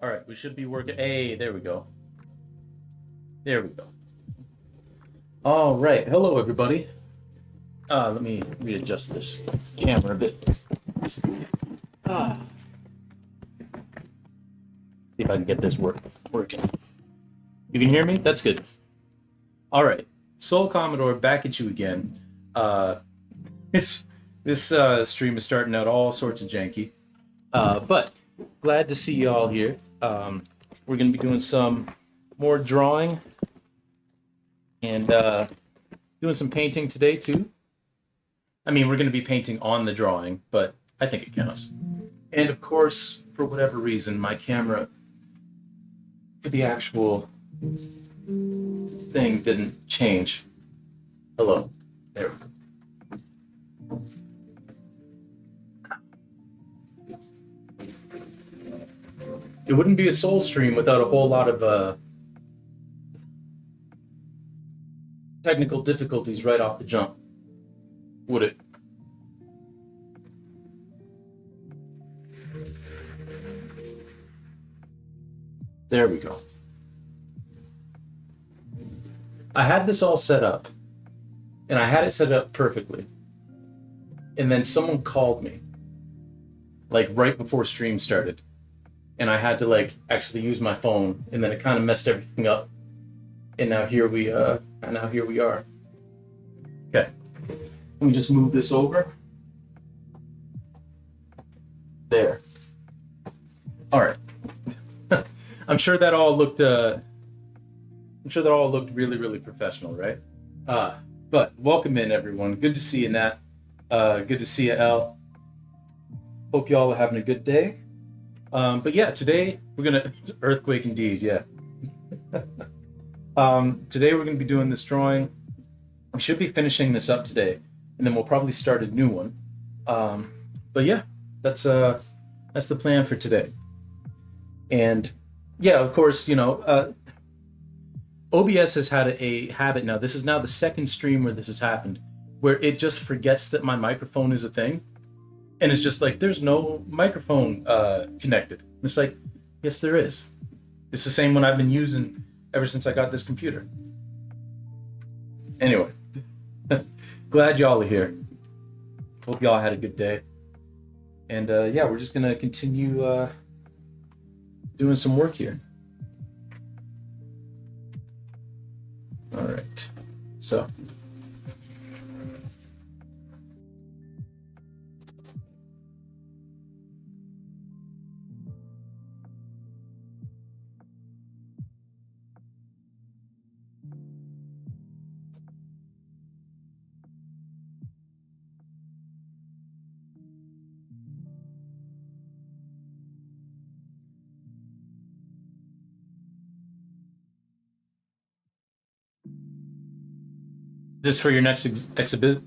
All right, we should be working. Hey, there we go. There we go. All right. Hello, everybody. Let me readjust this camera a bit. Ah, see if I can get this working. You can hear me? That's good. All right. Soul Commodore, back at you again. Uh, this stream is starting out all sorts of janky, but glad to see y'all here. We're going to be doing some more drawing and doing some painting today too. I mean, we're going to be painting on the drawing, but I think it counts. And of course, for whatever reason, my camera, the actual thing didn't change. Hello. There we go. It wouldn't be a soul stream without a whole lot of technical difficulties right off the jump, would it? There we go. I had this all set up, and I had it set up perfectly. And then someone called me, like right before stream started. And I had to like actually use my phone, and then it kind of messed everything up. And now here we are. Okay. Let me just move this over. There. All right. I'm sure that all looked really, really professional, right? But welcome in, everyone. Good to see you, Nat. Good to see you, Elle. Hope y'all are having a good day. But yeah, today we're gonna earthquake indeed, yeah. Today we're gonna be doing this drawing. We should be finishing this up today, and then we'll probably start a new one. But yeah, that's the plan for today. And yeah, of course, you know, OBS has had a habit now. This is now the second stream where this has happened, where it just forgets that my microphone is a thing. And it's just like, there's no microphone connected. And it's like, yes, there is. It's the same one I've been using ever since I got this computer. Anyway, glad y'all are here. Hope y'all had a good day. And yeah, we're just going to continue doing some work here. All right. So. This for your next exhibit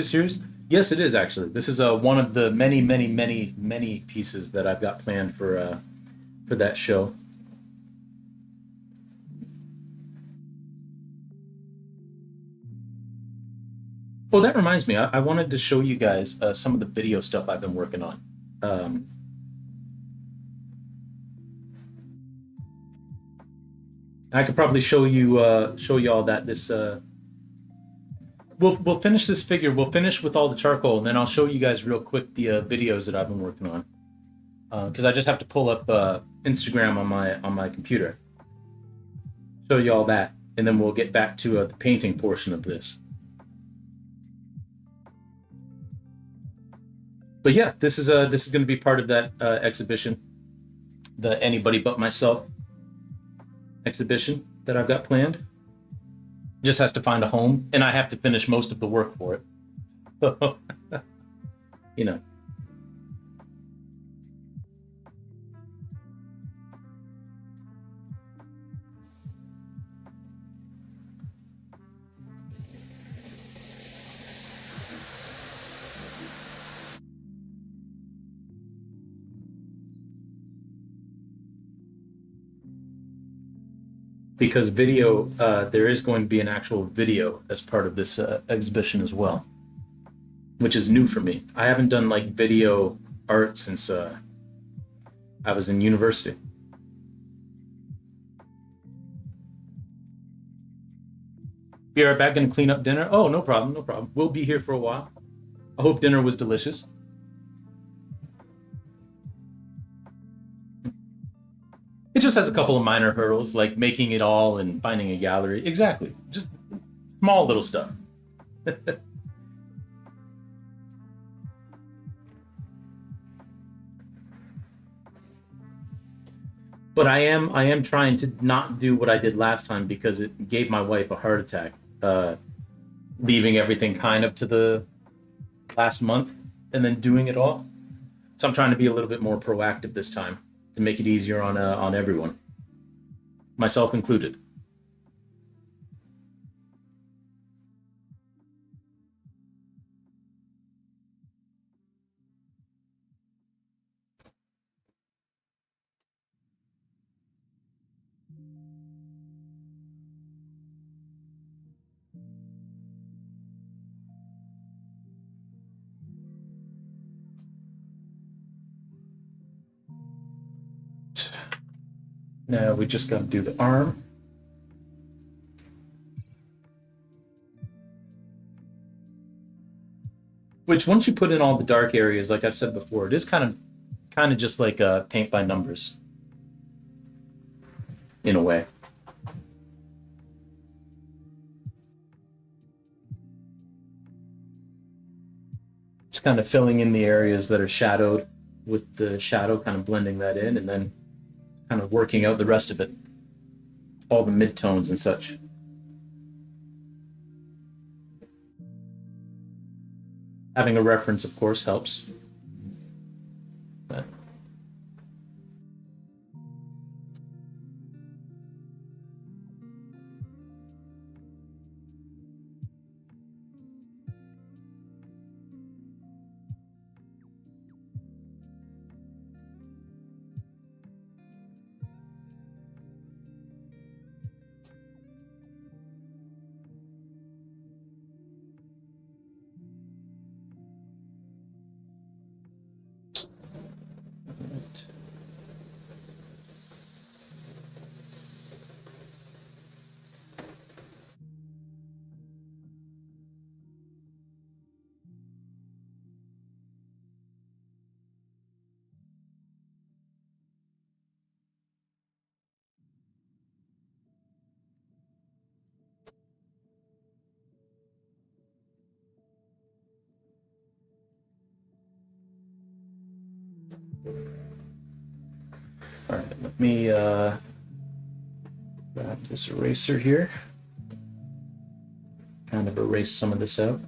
series? Yes, it is actually. This is one of the many pieces that I've got planned for that show. Oh, that reminds me. I wanted to show you guys some of the video stuff I've been working on. I could probably show you all that this. We'll finish this figure. We'll finish with all the charcoal, and then I'll show you guys real quick the videos that I've been working on. Because I just have to pull up Instagram on my computer. Show you all that, and then we'll get back to the painting portion of this. But yeah, this is going to be part of that exhibition, the Anybody But Myself exhibition that I've got planned. Just has to find a home, and I have to finish most of the work for it. So, you know. Because video, there is going to be an actual video as part of this exhibition as well, which is new for me. I haven't done like video art since I was in university. Be right back. Gonna clean up dinner. Oh, no problem, no problem. We'll be here for a while. I hope dinner was delicious. It just has a couple of minor hurdles, like making it all and finding a gallery. Exactly. Just small little stuff. But I am trying to not do what I did last time because it gave my wife a heart attack. Leaving everything kind of to the last month and then doing it all. So I'm trying to be a little bit more proactive this time to make it easier on everyone, myself included. Now we just got to do the arm. Which once you put in all the dark areas, like I've said before, it is kind of just like paint by numbers in a way. Just kind of filling in the areas that are shadowed with the shadow, kind of blending that in, and then kind of working out the rest of it, all the midtones and such. Having a reference, of course, helps. But all right, let me grab this eraser here. Kind of erase some of this out.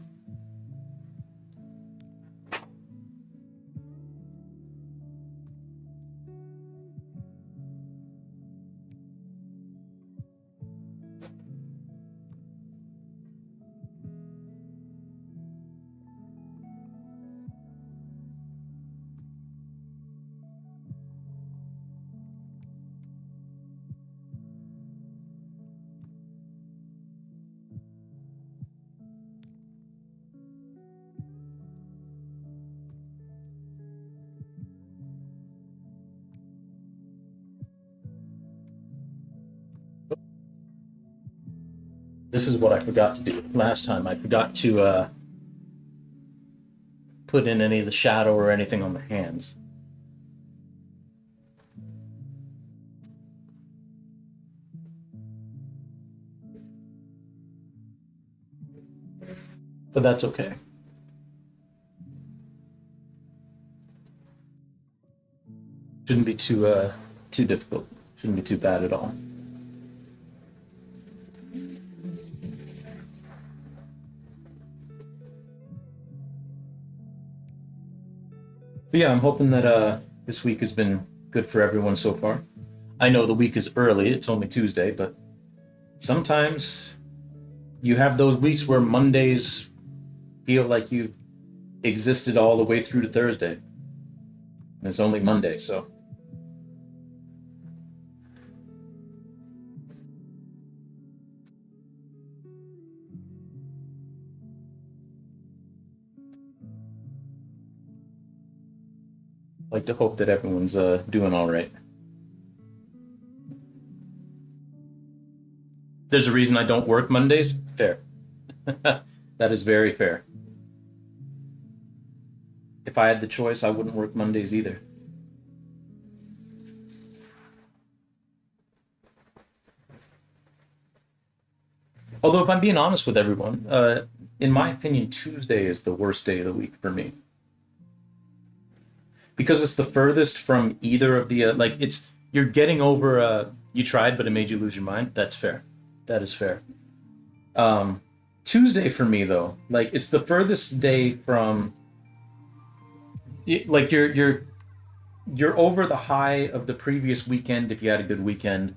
This is what I forgot to do last time. I forgot to put in any of the shadow or anything on the hands. But that's okay. Shouldn't be too difficult. Shouldn't be too bad at all. But yeah, I'm hoping that this week has been good for everyone so far. I know the week is early, it's only Tuesday, but sometimes you have those weeks where Mondays feel like you existed all the way through to Thursday. And it's only Monday, so I like to hope that everyone's doing all right. There's a reason I don't work Mondays. Fair. That is very fair. If I had the choice, I wouldn't work Mondays either. Although, if I'm being honest with everyone, in my opinion, Tuesday is the worst day of the week for me because it's the furthest from either of the like. It's you're getting over. You tried, but it made you lose your mind. That's fair. That is fair. Um, Tuesday for me though, like it's the furthest day from. Like you're over the high of the previous weekend if you had a good weekend.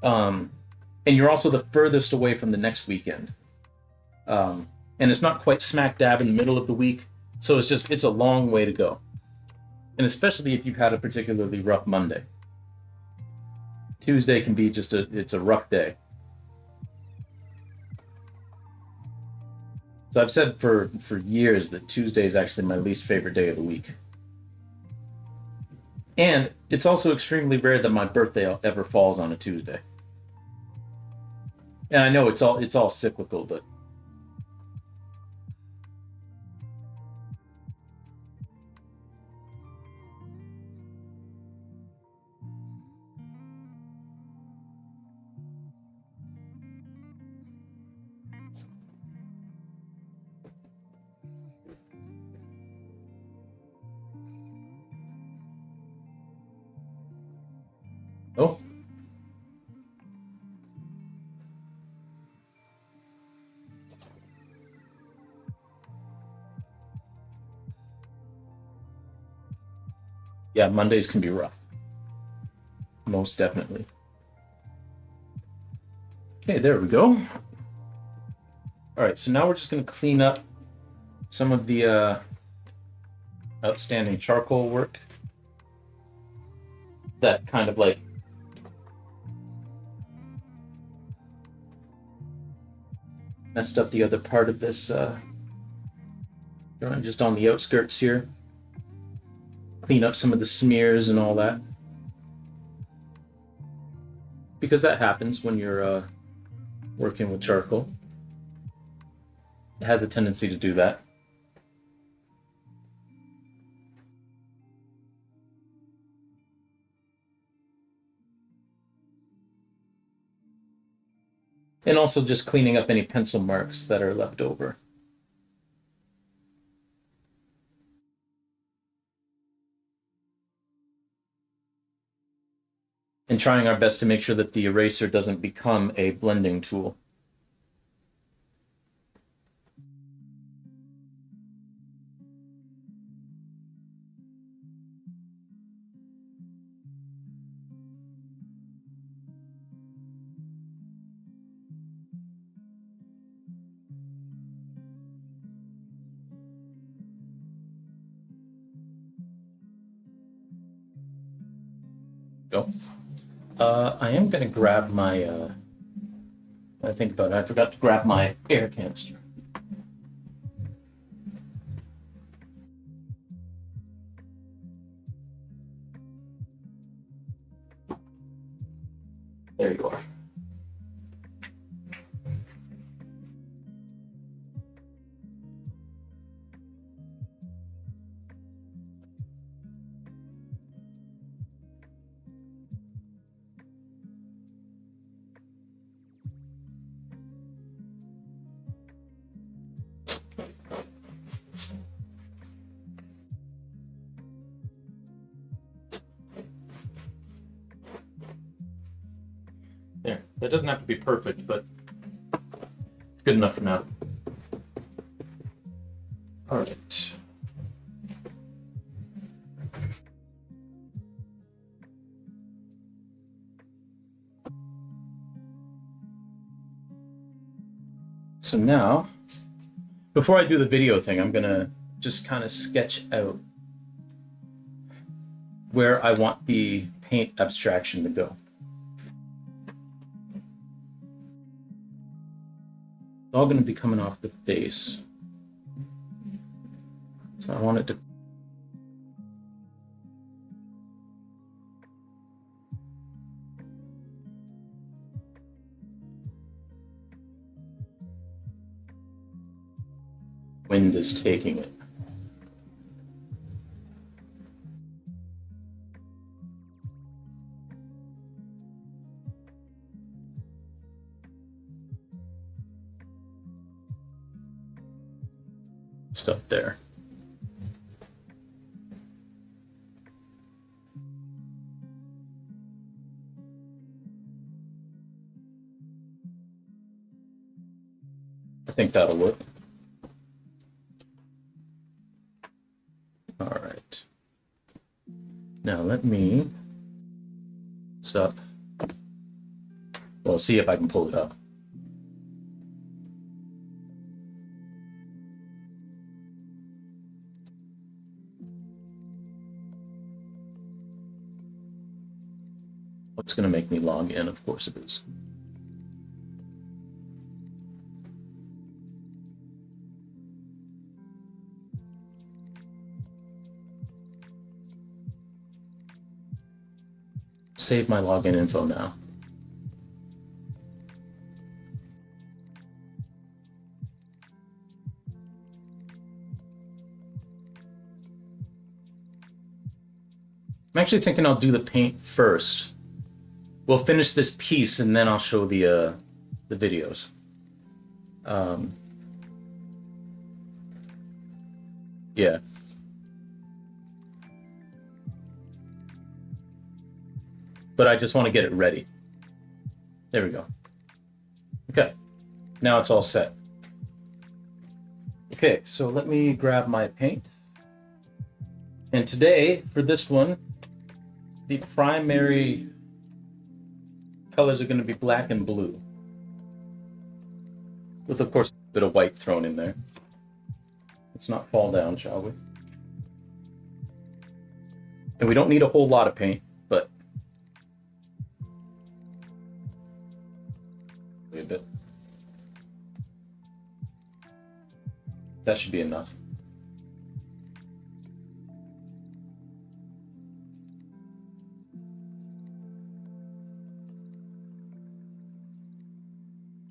Um, and you're also the furthest away from the next weekend. And it's not quite smack dab in the middle of the week, so it's a long way to go. And especially if you've had a particularly rough Monday, Tuesday can be it's a rough day. So I've said for years that Tuesday is actually my least favorite day of the week. And it's also extremely rare that my birthday ever falls on a Tuesday. And I know it's all cyclical, but oh, yeah, Mondays can be rough. Most definitely. Okay, there we go. All right, so now we're just going to clean up some of the outstanding charcoal work that kind of like messed up the other part of this drawing, just on the outskirts here. Clean up some of the smears and all that. Because that happens when you're working with charcoal. It has a tendency to do that. And also just cleaning up any pencil marks that are left over. And trying our best to make sure that the eraser doesn't become a blending tool. Go. I am going to grab my, I think about it, I forgot to grab my air canister. There you are. There. That doesn't have to be perfect, but it's good enough for now. All right. So now, before I do the video thing, I'm gonna just kind of sketch out where I want the paint abstraction to go. It's all gonna be coming off the face. So I want it to wind is taking it. Stuff there. I think that'll work. All right. Now let me up. We'll see if I can pull it up. What's going to make me log in? Of course it is. Save my login info now. I'm actually thinking I'll do the paint first. We'll finish this piece and then I'll show the videos. Yeah. But I just want to get it ready. There we go. Okay. Now it's all set. Okay, so let me grab my paint. And today, for this one, the primary colors are going to be black and blue. With, of course, a bit of white thrown in there. Let's not fall down, shall we? And we don't need a whole lot of paint, but a bit. That should be enough.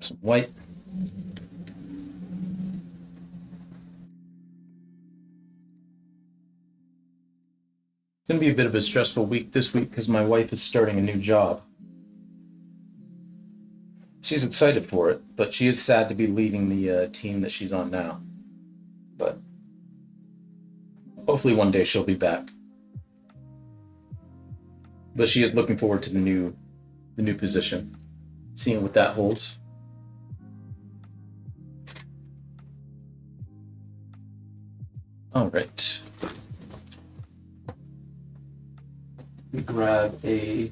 Some white. It's going to be a bit of a stressful week this week because my wife is starting a new job. She's excited for it, but she is sad to be leaving the team that she's on now. But hopefully one day she'll be back. But she is looking forward to the new position, seeing what that holds. All right. Let me grab a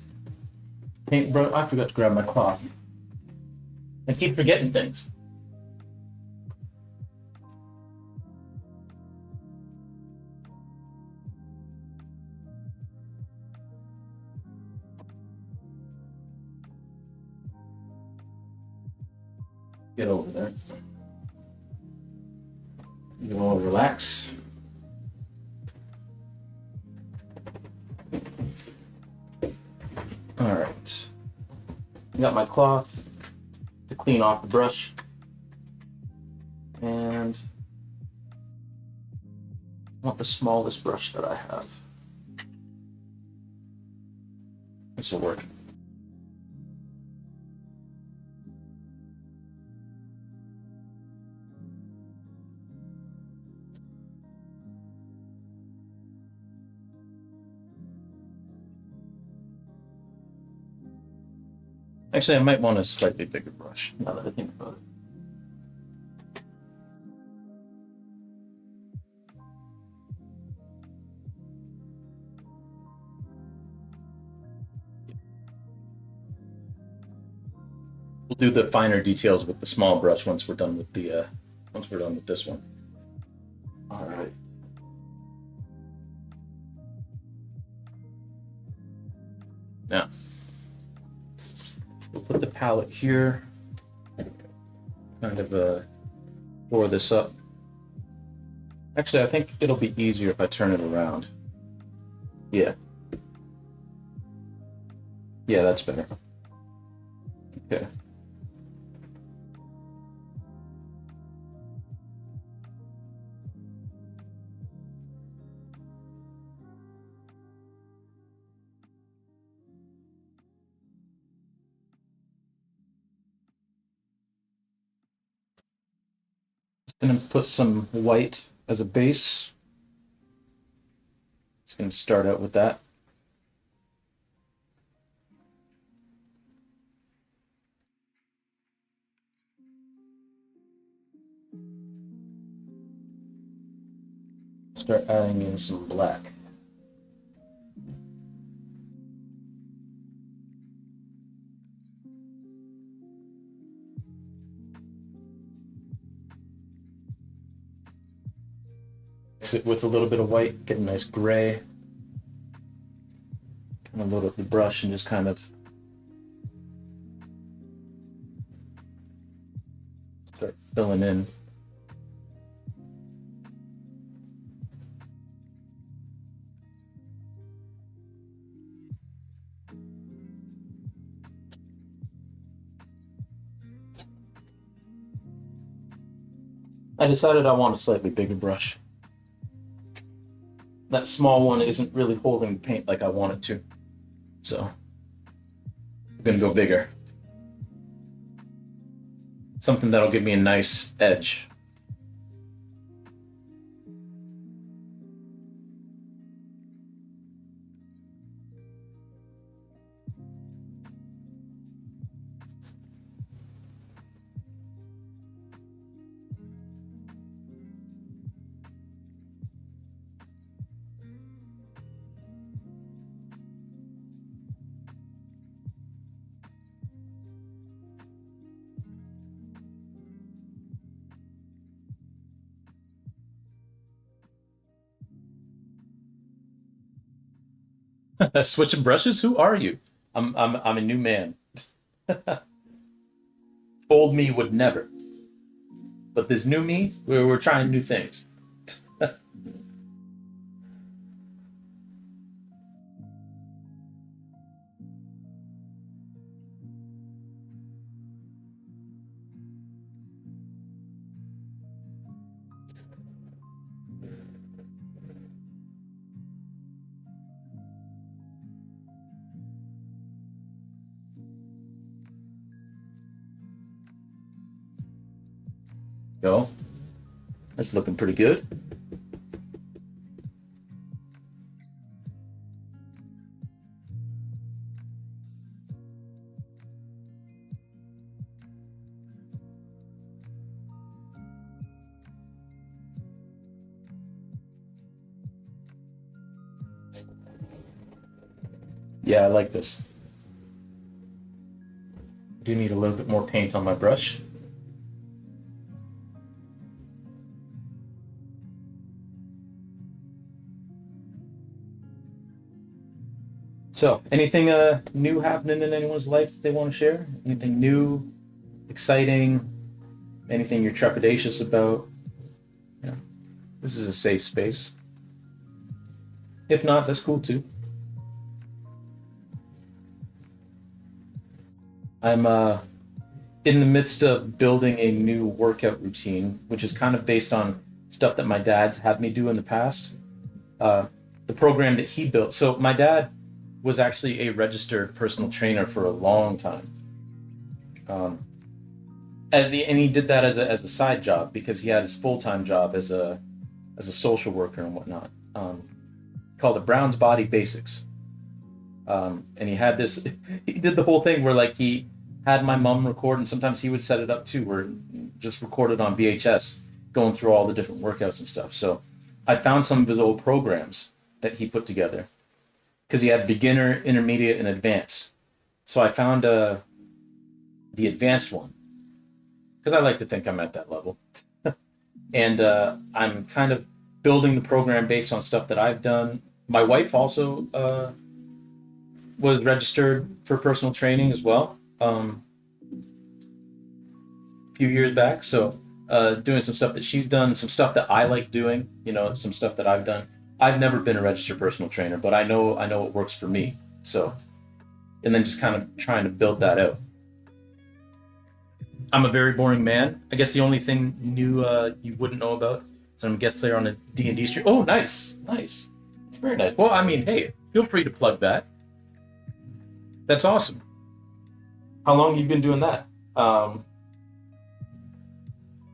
paintbrush. I forgot to grab my cloth. I keep forgetting things. Get over there. You all relax. All right. Got my cloth to clean off the brush. And I want the smallest brush that I have. This will work. Actually, I might want a slightly bigger brush, now that I think about it. We'll do the finer details with the small brush once we're done with this one. All right. Now, we'll put the palette here, kind of pour this up. Actually, I think it'll be easier if I turn it around. Yeah. Yeah, that's better. Okay. Gonna put some white as a base. Just gonna start out with that. Start adding in some black. Mix it with a little bit of white, get a nice gray. I'm gonna load up the brush and just kind of start filling in. I decided I want a slightly bigger brush. That small one isn't really holding the paint like I want it to. So I'm gonna go bigger. Something that'll give me a nice edge. Switching brushes? Who are you? I'm a new man. Old me would never. But this new me, we're trying new things. Go. That's looking pretty good. Yeah, I like this. I do need a little bit more paint on my brush. So, anything new happening in anyone's life that they want to share? Anything new, exciting, anything you're trepidatious about? Yeah, this is a safe space. If not, that's cool too. I'm in the midst of building a new workout routine, which is kind of based on stuff that my dad's had me do in the past. Uh, the program that he built. So my dad was actually a registered personal trainer for a long time. Um, and he did that as a side job because he had his full time job as a social worker and whatnot. Called it Brown's Body Basics. And he had this. He did the whole thing where like he had my mom record, and sometimes he would set it up too, where just recorded on VHS, going through all the different workouts and stuff. So I found some of his old programs that he put together because he had beginner, intermediate, and advanced. So I found the advanced one because I like to think I'm at that level, and I'm kind of building the program based on stuff that I've done. My wife also was registered for personal training as well a few years back. So doing some stuff that she's done, some stuff that I like doing, some stuff that I've done. I've never been a registered personal trainer, but I know it works for me. So, and then just kind of trying to build that out. I'm a very boring man. I guess the only thing new you wouldn't know about is I'm a guest player on a D&D stream. Oh, nice. Nice. Very nice. Well, I mean, hey, feel free to plug that. That's awesome. How long have you been doing that? And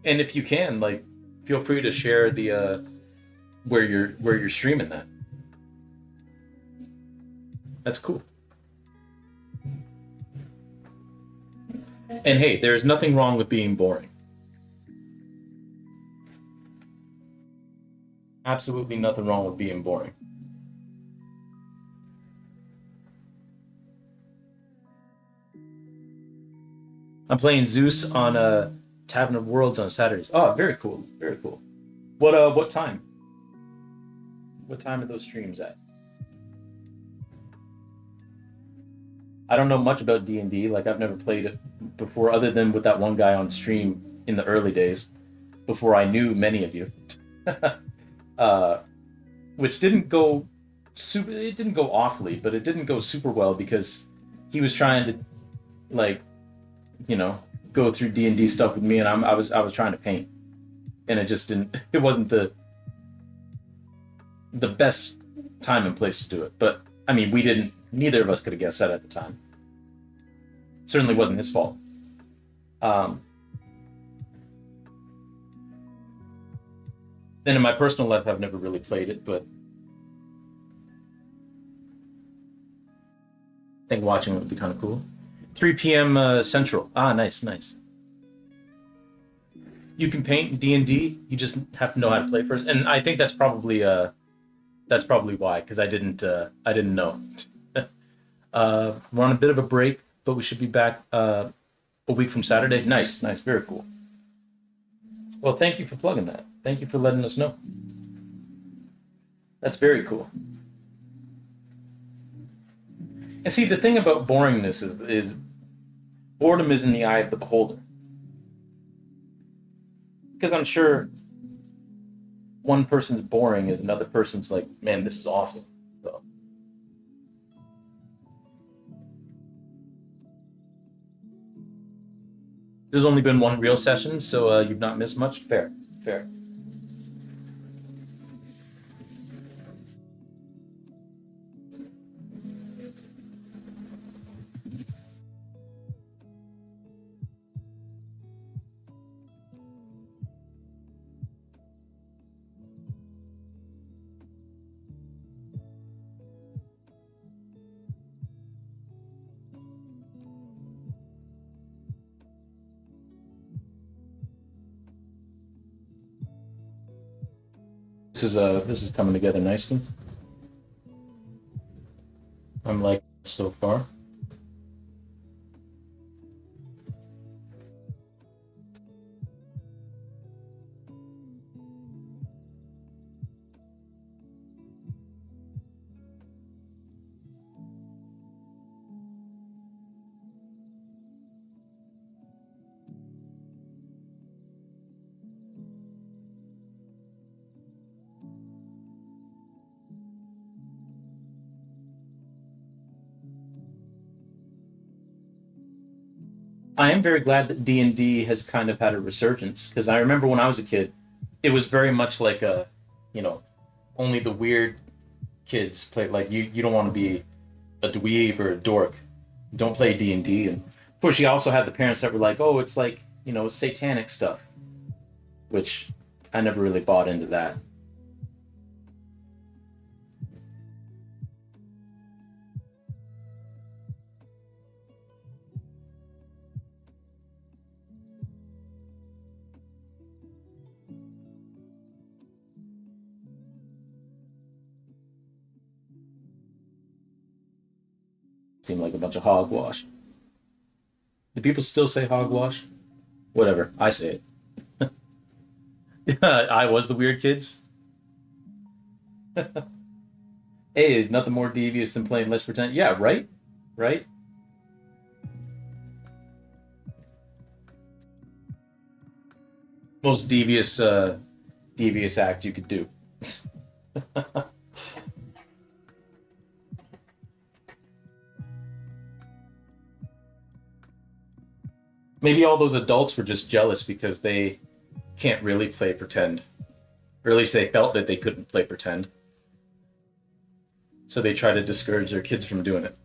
if you can, like, feel free to share the where you're streaming that. That's cool. And hey, there's nothing wrong with being boring. Absolutely nothing wrong with being boring. I'm playing Zeus on Tavern of Worlds on Saturdays. Oh, very cool. Very cool. What time? What time are those streams at? I don't know much about D&D. Like I've never played it before other than with that one guy on stream in the early days before I knew many of you. uh which didn't go super, it didn't go awfully, but it didn't go super well because he was trying to like, you know, go through D&D stuff with me and I was trying to paint. And it just didn't, it wasn't the best time and place to do it. But I mean, neither of us could have guessed that at the time. Certainly wasn't his fault. Then in my personal life, I've never really played it, but I think watching it would be kind of cool. 3 p.m. Central. Ah, nice, nice. You can paint D&D. You just have to know how to play first, and I think that's probably why, because I didn't know. We're on a bit of a break, but we should be back a week from Saturday. Nice, nice, very cool. Well, thank you for plugging that. Thank you for letting us know. That's very cool. And see, the thing about boringness is boredom is in the eye of the beholder. Because I'm sure one person's boring is another person's like, man, this is awesome. So. There's only been one real session, so you've not missed much. Fair, fair. This is coming together nicely. I'm like so far. I am very glad that D&D has kind of had a resurgence because I remember when I was a kid, it was very much like a, you know, only the weird kids play. Like you don't want to be a dweeb or a dork. Don't play D&D. And of course, you also had the parents that were like, oh, it's like, you know, satanic stuff, which I never really bought into that. Seemed like a bunch of hogwash. Do people still say hogwash? Whatever, I say it. I was the weird kids. Hey, nothing more devious than playing Let's Pretend. Yeah, right? Right? Most devious act you could do. Maybe all those adults were just jealous because they can't really play pretend. Or at least they felt that they couldn't play pretend. So they try to discourage their kids from doing it.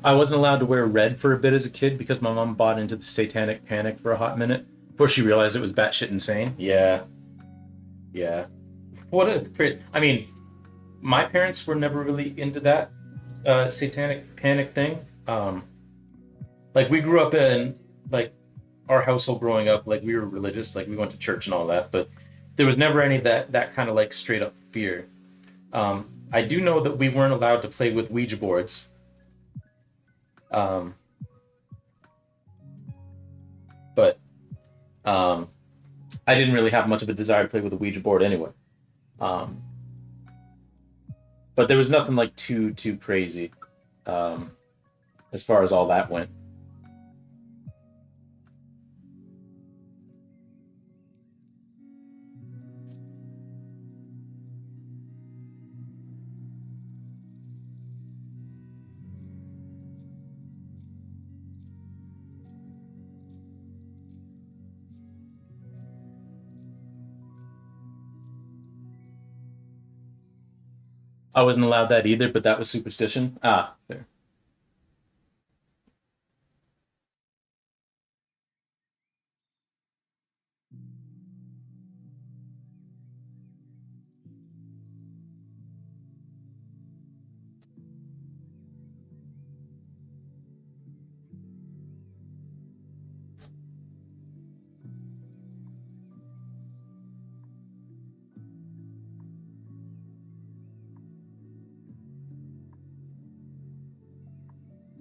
I wasn't allowed to wear red for a bit as a kid because my mom bought into the satanic panic for a hot minute before she realized it was batshit insane. Yeah, yeah. What a I mean, my parents were never really into that satanic panic thing. Like we grew up in like our household growing up, like we were religious, like we went to church and all that, but there was never any that kind of like straight up fear. I do know that we weren't allowed to play with Ouija boards. Um, but um, I didn't really have much of a desire to play with a Ouija board anyway. Um, but there was nothing like too crazy um, as far as all that went. I wasn't allowed that either, but that was superstition. Ah, fair.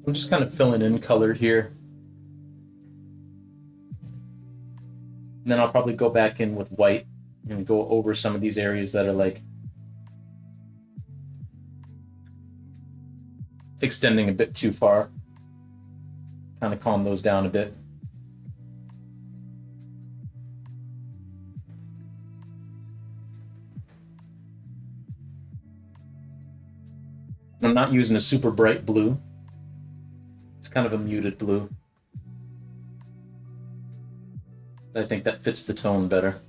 I'm just kind of filling in color here. And then I'll probably go back in with white and go over some of these areas that are like extending a bit too far. Kind of calm those down a bit. I'm not using a super bright blue. It's kind of a muted blue. I think that fits the tone better.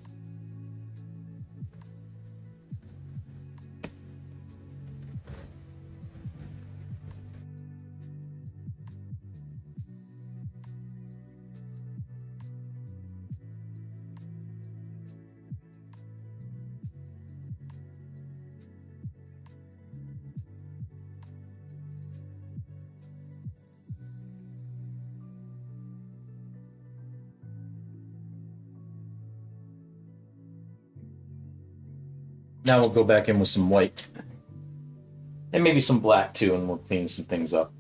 Now we'll go back in with some white and maybe some black too, and we'll clean some things up.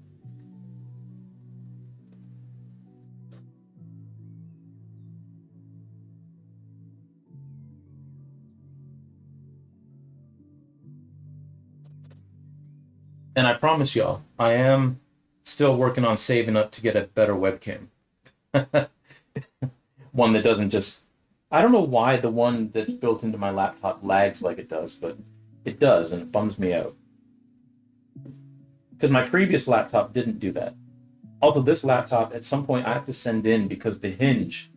And I promise y'all, I am still working on saving up to get a better webcam. One that doesn't just. I don't know why the one that's built into my laptop lags like it does, but it does, and it bums me out. Because my previous laptop didn't do that. Also, this laptop, at some point, I have to send in because the hinge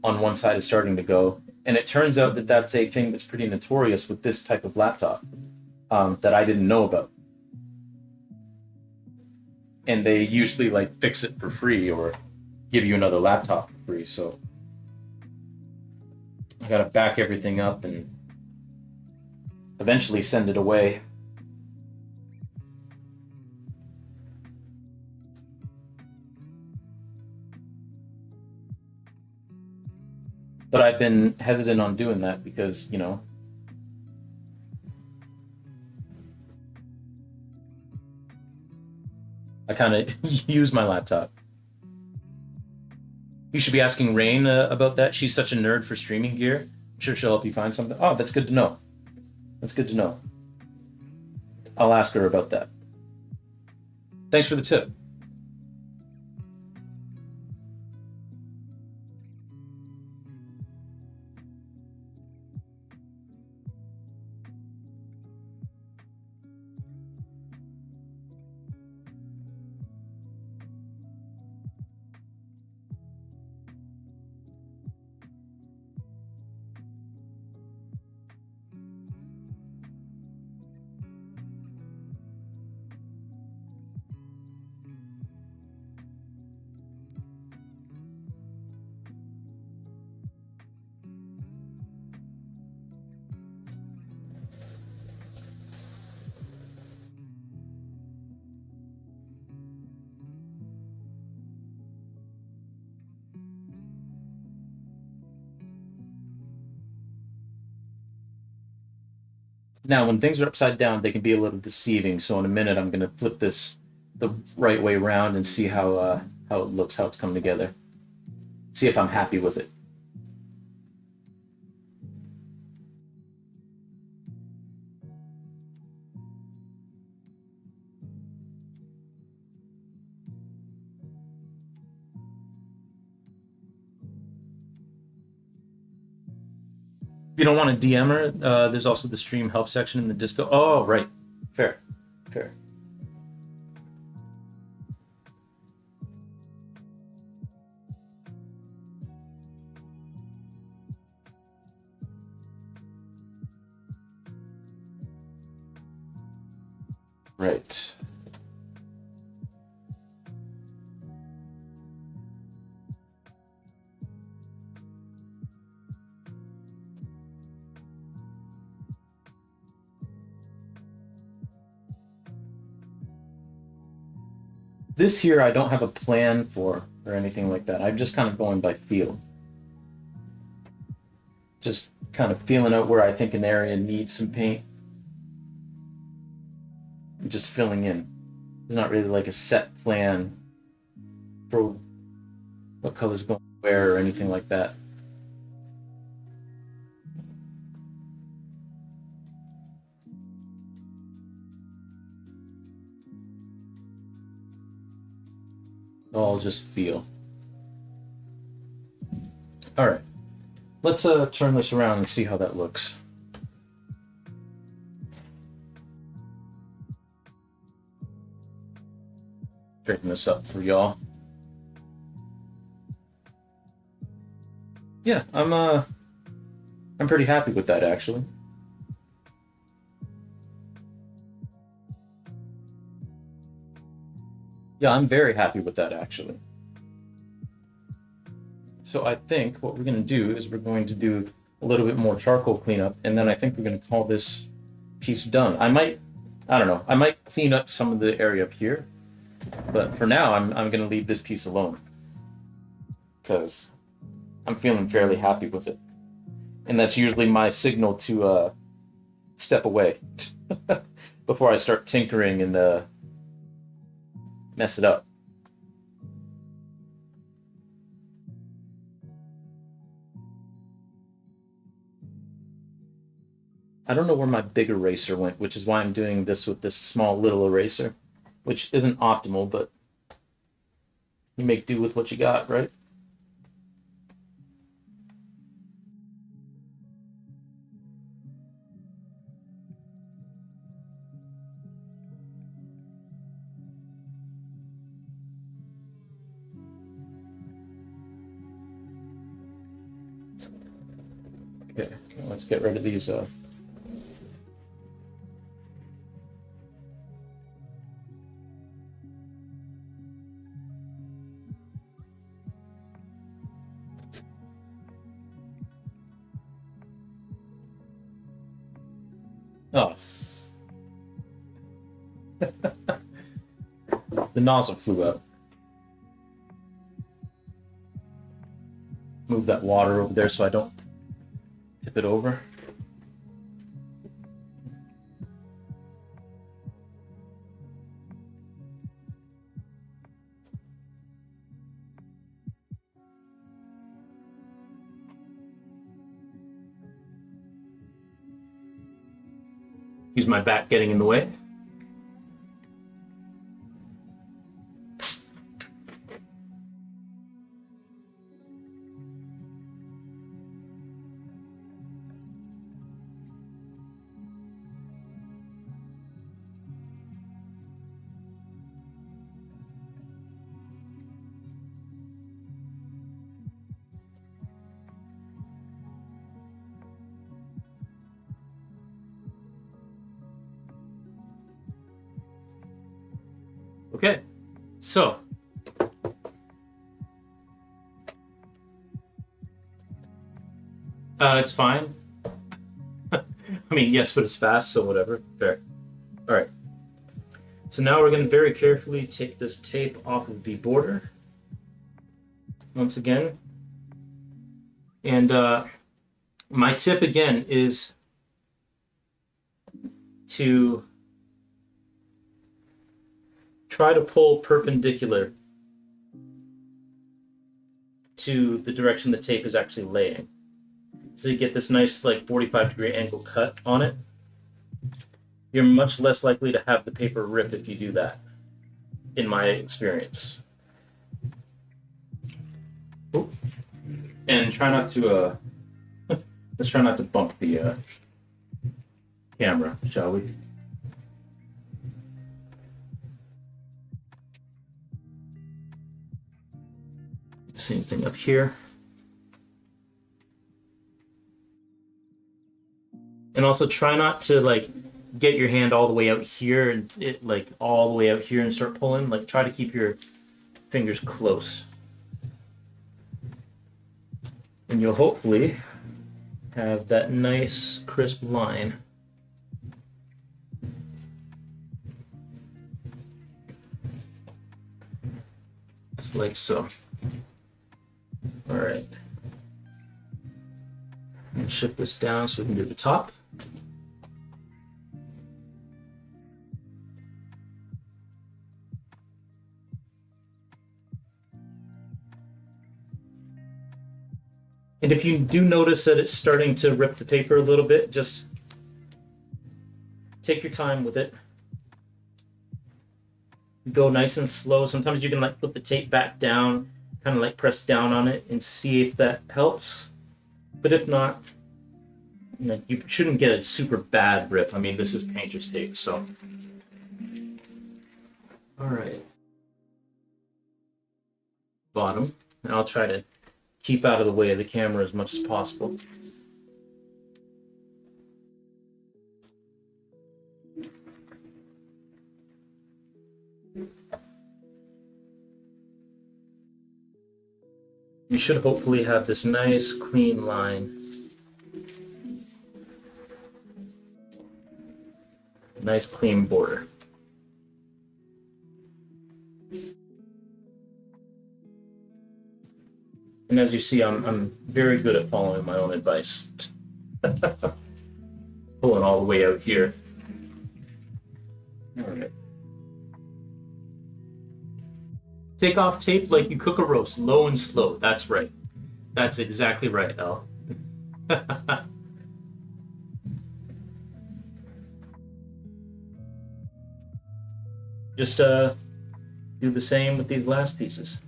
on one side is starting to go. And it turns out that that's a thing that's pretty notorious with this type of laptop that I didn't know about. And they usually like fix it for free or give you another laptop for free. So I got to back everything up and eventually send it away. But I've been hesitant on doing that because, I kind of use my laptop. You should be asking Rain about that. She's such a nerd for streaming gear. I'm sure she'll help you find something. Oh, that's good to know. That's good to know. I'll ask her about that. Thanks for the tip. Now, when things are upside down, they can be a little deceiving. So in a minute, I'm going to flip this the right way around and see how it looks, how it's come together. See if I'm happy with it. If you don't want to DM her, there's also the stream help section in the Disco. Oh, right. Fair. Fair. Right. This here, I don't have a plan for or anything like that. I'm just kind of going by feel. Just kind of feeling out where I think an area needs some paint and just filling in. There's not really like a set plan for what color's going where or anything like that. I'll just feel. All right, let's turn this around and see how that looks. Straighten this up for y'all. Yeah, I'm pretty happy with that actually. Yeah, I'm very happy with that actually. So I think what we're going to do is we're going to do a little bit more charcoal cleanup, and then I think we're going to call this piece done. I don't know, I might clean up some of the area up here, but for now I'm going to leave this piece alone because I'm feeling fairly happy with it. And that's usually my signal to step away before I start tinkering and mess it up. I don't know where my big eraser went, which is why I'm doing this with this small little eraser, which isn't optimal, but you make do with what you got, right? Okay, let's get rid of these. Oh, the nozzle flew out. Move that water over there so I don't tip it over. Use my back getting in the way. Okay, so it's fine. I mean, yes, but it's fast, so whatever. Fair. All right. So now we're going to very carefully take this tape off of the border once again. And my tip again is to try to pull perpendicular to the direction the tape is actually laying. So you get this nice like 45-degree angle cut on it. You're much less likely to have the paper rip if you do that, in my experience. Ooh. And try not to, let's try not to bump the camera, shall we? Same thing up here. And also try not to like get your hand all the way out here and it like all the way out here and start pulling. Like try to keep your fingers close. And you'll hopefully have that nice crisp line. Just like so. All right. And shift this down so we can do the top. And if you do notice that it's starting to rip the paper a little bit, just take your time with it. Go nice and slow. Sometimes you can like put the tape back down, kind of like press down on it and see if that helps. But if not, you shouldn't get a super bad rip. I mean, this is painter's tape, so. All right. Bottom, and I'll try to keep out of the way of the camera as much as possible. You should hopefully have this nice clean line. Nice clean border. And as you see, I'm very good at following my own advice. Pulling all the way out here. All right. Take off tape like you cook a roast, low and slow. That's right. That's exactly right, Elle. Just do the same with these last pieces.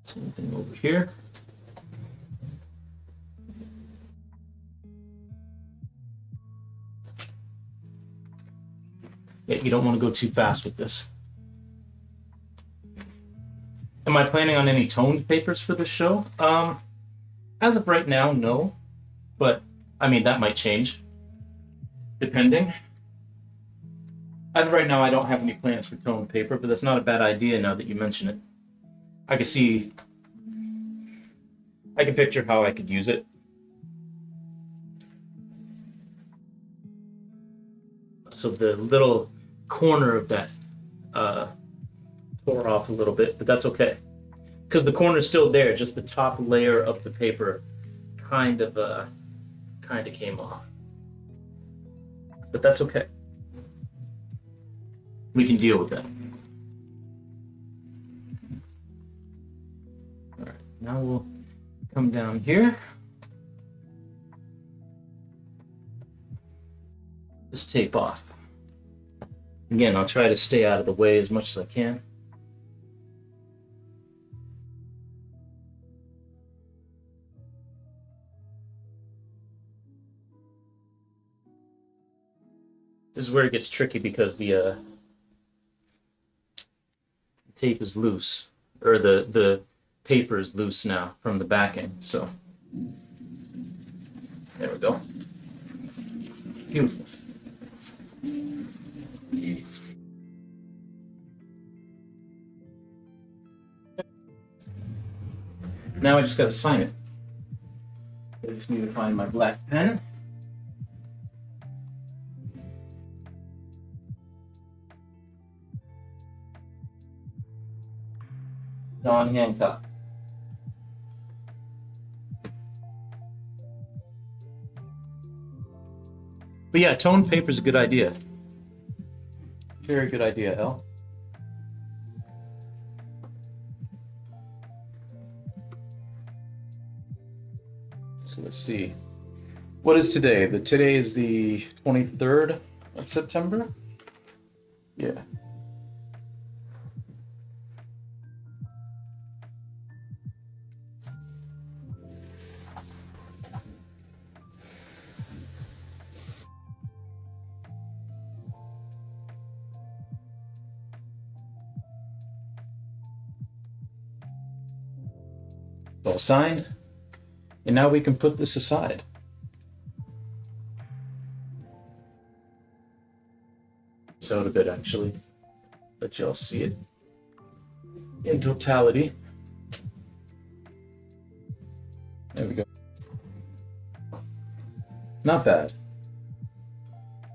Same thing over here. Yeah, you don't want to go too fast with this. Am I planning on any toned papers for this show? As of right now, no. But, I mean, that might change. Depending. As of right now, I don't have any plans for toned paper, but that's not a bad idea now that you mention it. I can picture how I could use it. So the little corner of that tore off a little bit, but that's okay. Because the corner is still there, just the top layer of the paper kind of came off. But that's okay. We can deal with that. All right, now we'll come down here. Just tape off. Again, I'll try to stay out of the way as much as I can. This is where it gets tricky because the tape is loose, or the paper is loose now from the backing. So there we go. Beautiful. Now I just got to sign it. I just need to find my black pen. John Hancock. But yeah, toned paper is a good idea. Very good idea, El. So let's see. What is today? Today is the 23rd of September? Yeah. All signed. And now we can put this aside. So a bit actually. Let y'all see it in totality. There we go. Not bad.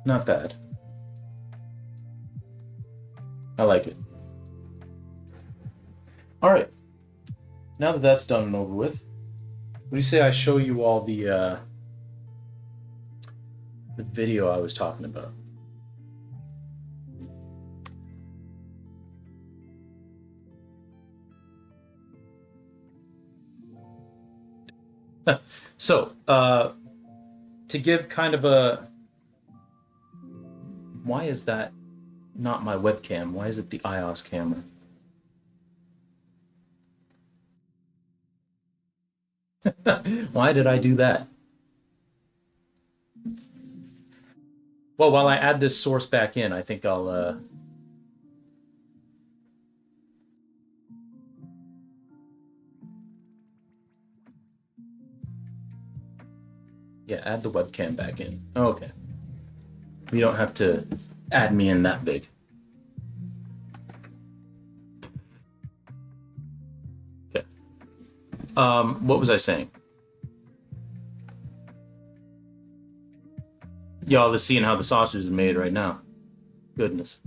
Not bad. I like it. All right. Now that that's done and over with, what do you say I show you all the video I was talking about? So, to give kind of a... Why is that not my webcam? Why is it the iOS camera? Why did I do that? Well, while I add this source back in, I think I'll... Yeah, add the webcam back in. Oh, okay. You don't have to add me in that big. Okay. What was I saying? Y'all are seeing how the sausage is made right now. Goodness.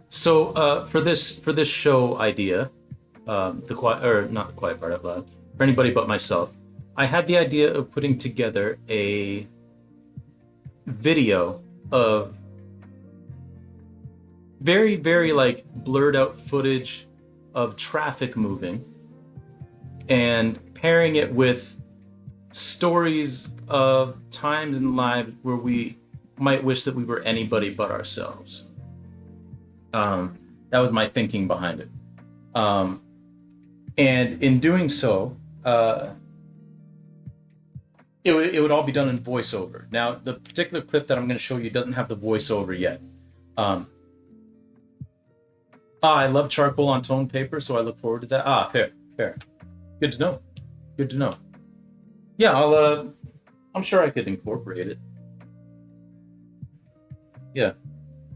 So for this show idea, the quiet or not the quiet part out loud, for anybody but myself, I had the idea of putting together a video of very, very like blurred out footage of traffic moving and pairing it with stories of times in lives where we might wish that we were anybody but ourselves. That was my thinking behind it. And in doing so, it would all be done in voiceover. Now, the particular clip that I'm going to show you doesn't have the voiceover yet. I love charcoal on toned paper, so I look forward to that. Fair. Good to know. Good to know. Yeah, I'm sure I could incorporate it. Yeah.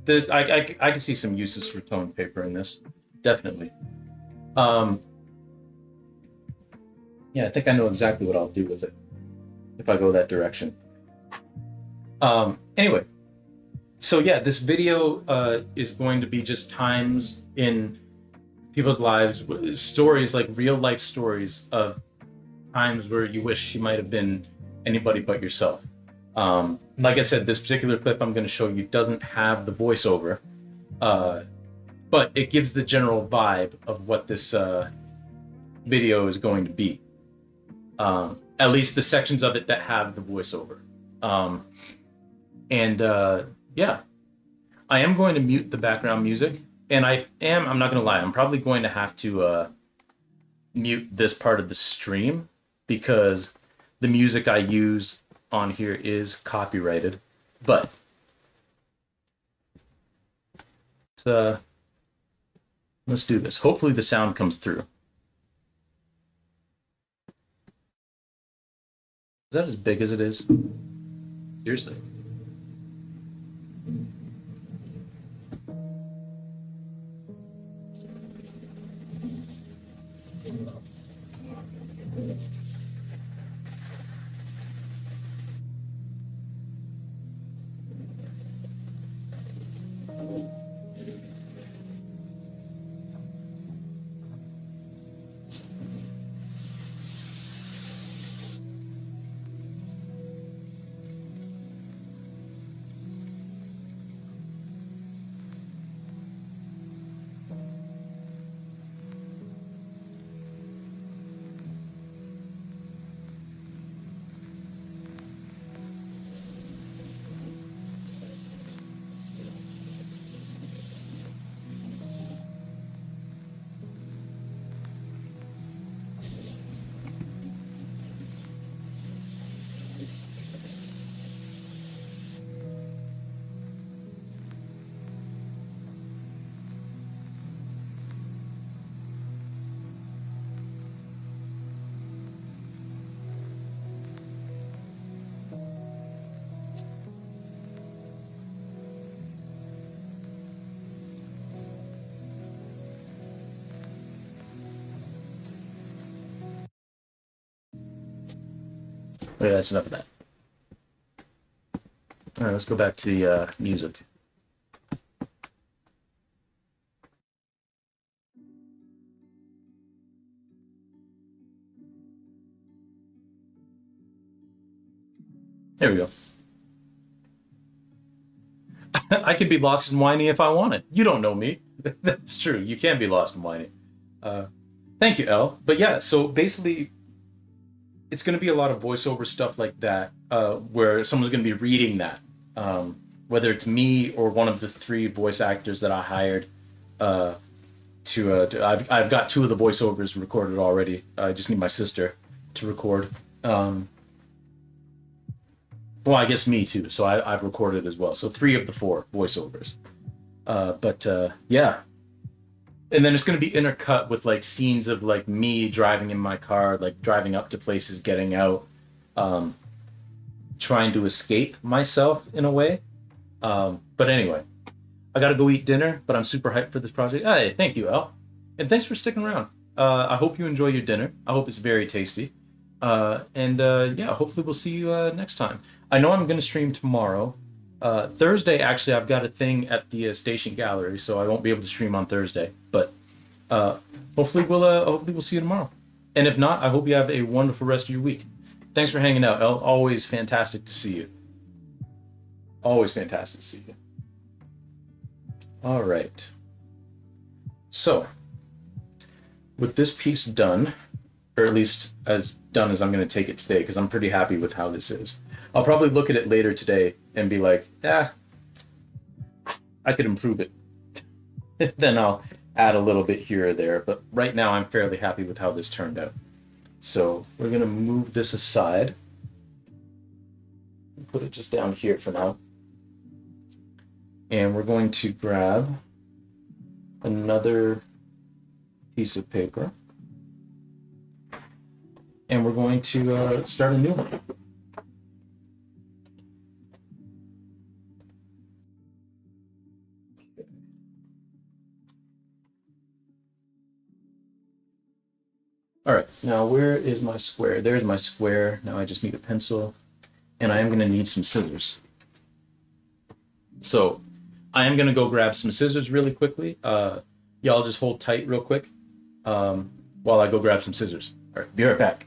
I can see some uses for toned paper in this. Definitely. Yeah, I think I know exactly what I'll do with it if I go that direction. Anyway, so yeah, this video is going to be just times in people's lives, stories like real life stories of times where you wish you might have been anybody but yourself. Like I said, this particular clip I'm going to show you doesn't have the voiceover, but it gives the general vibe of what this video is going to be. At least the sections of it that have the voiceover. Yeah, I am going to mute the background music, and I'm not going to lie, I'm probably going to have to mute this part of the stream because the music I use on here is copyrighted. But let's do this. Hopefully the sound comes through. Is that as big as it is? Seriously. Okay, that's enough of that. All right, let's go back to the music. There we go. I could be lost and whiny if I wanted. You don't know me. That's true. You can be lost and whiny. Uh, Thank you, Elle. But yeah, so basically, it's going to be a lot of voiceover stuff like that, where someone's going to be reading that, whether it's me or one of the three voice actors that I hired. Uh, I've got two of the voiceovers recorded already. I just need my sister to record. Um, well, I guess me too. So I've recorded as well. So three of the four voiceovers. But yeah, and then it's going to be intercut with like scenes of like me driving in my car, like driving up to places, getting out, um, trying to escape myself in a way. But anyway, I gotta go eat dinner, but I'm super hyped for this project. Hey, thank you, Al, and thanks for sticking around. I hope you enjoy your dinner. I hope it's very tasty. And yeah, hopefully we'll see you next time. I know I'm gonna stream tomorrow. Thursday, actually, I've got a thing at the station gallery, so I won't be able to stream on Thursday. But uh, hopefully we'll see you tomorrow. And if not, I hope you have a wonderful rest of your week. Thanks for hanging out, El. Always fantastic to see you. Always fantastic to see you. All right. So, with this piece done, or at least as done as I'm going to take it today, because I'm pretty happy with how this is. I'll probably look at it later today and be like, I could improve it. Then I'll add a little bit here or there. But right now, I'm fairly happy with how this turned out. So we're going to move this aside. Put it just down here for now. And we're going to grab another piece of paper. And we're going to start a new one. All right, now where is my square? There's my square. Now I just need a pencil, and I am going to need some scissors. So I am going to go grab some scissors really quickly. Y'all just hold tight real quick while I go grab some scissors. All right, be right back.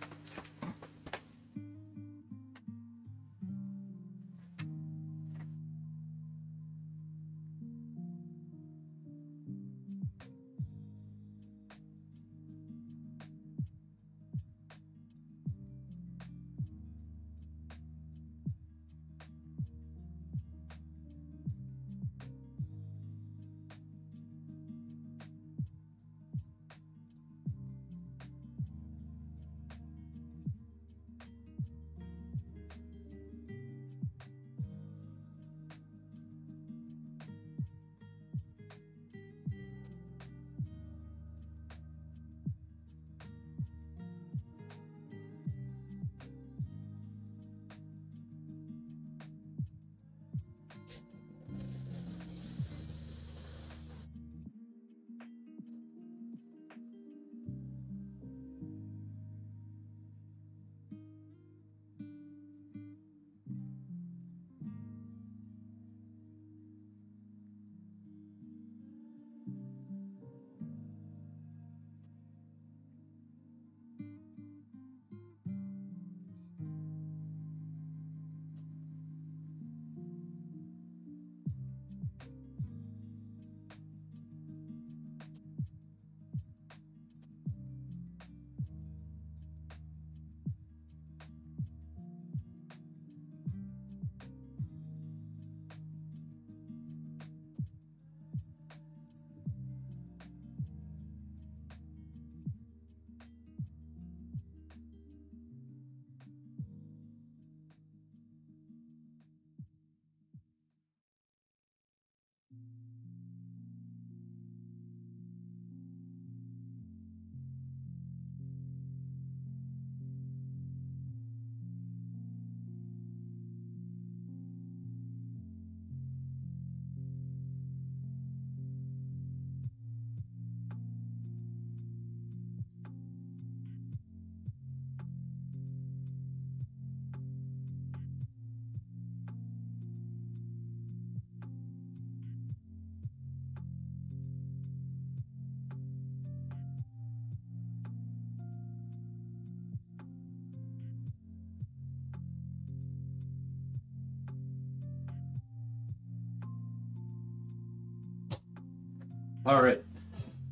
All right.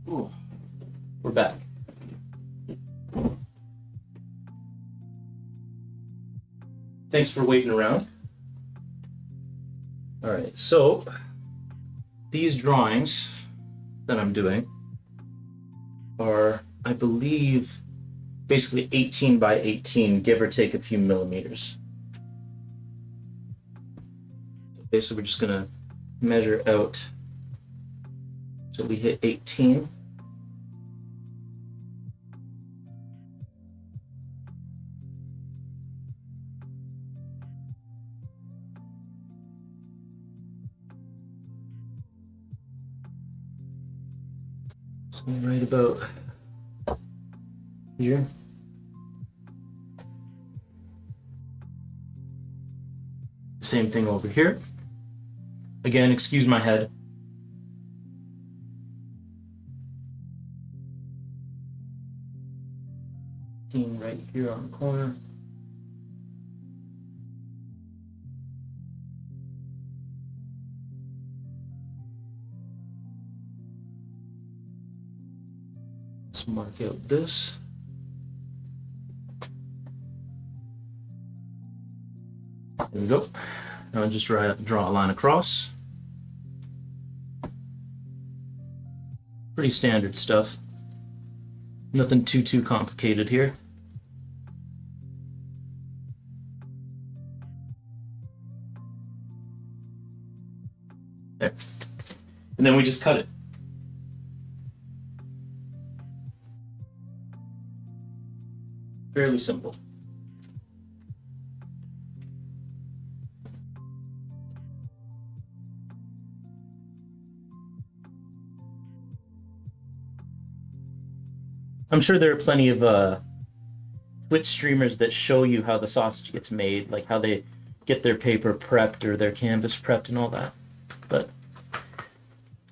Ooh, we're back. Thanks for waiting around. All right, so these drawings that I'm doing are, I believe, basically 18 by 18, give or take a few millimeters. Okay, so we're just gonna measure out till we hit 18. So right about here. Same thing over here. Again, excuse my head. Right here on the corner. Let's mark out this. There we go. Now just draw a line across. Pretty standard stuff. Nothing too complicated here. There. And then we just cut it. Fairly simple. I'm sure there are plenty of Twitch streamers that show you how the sausage gets made, like how they get their paper prepped or their canvas prepped and all that. But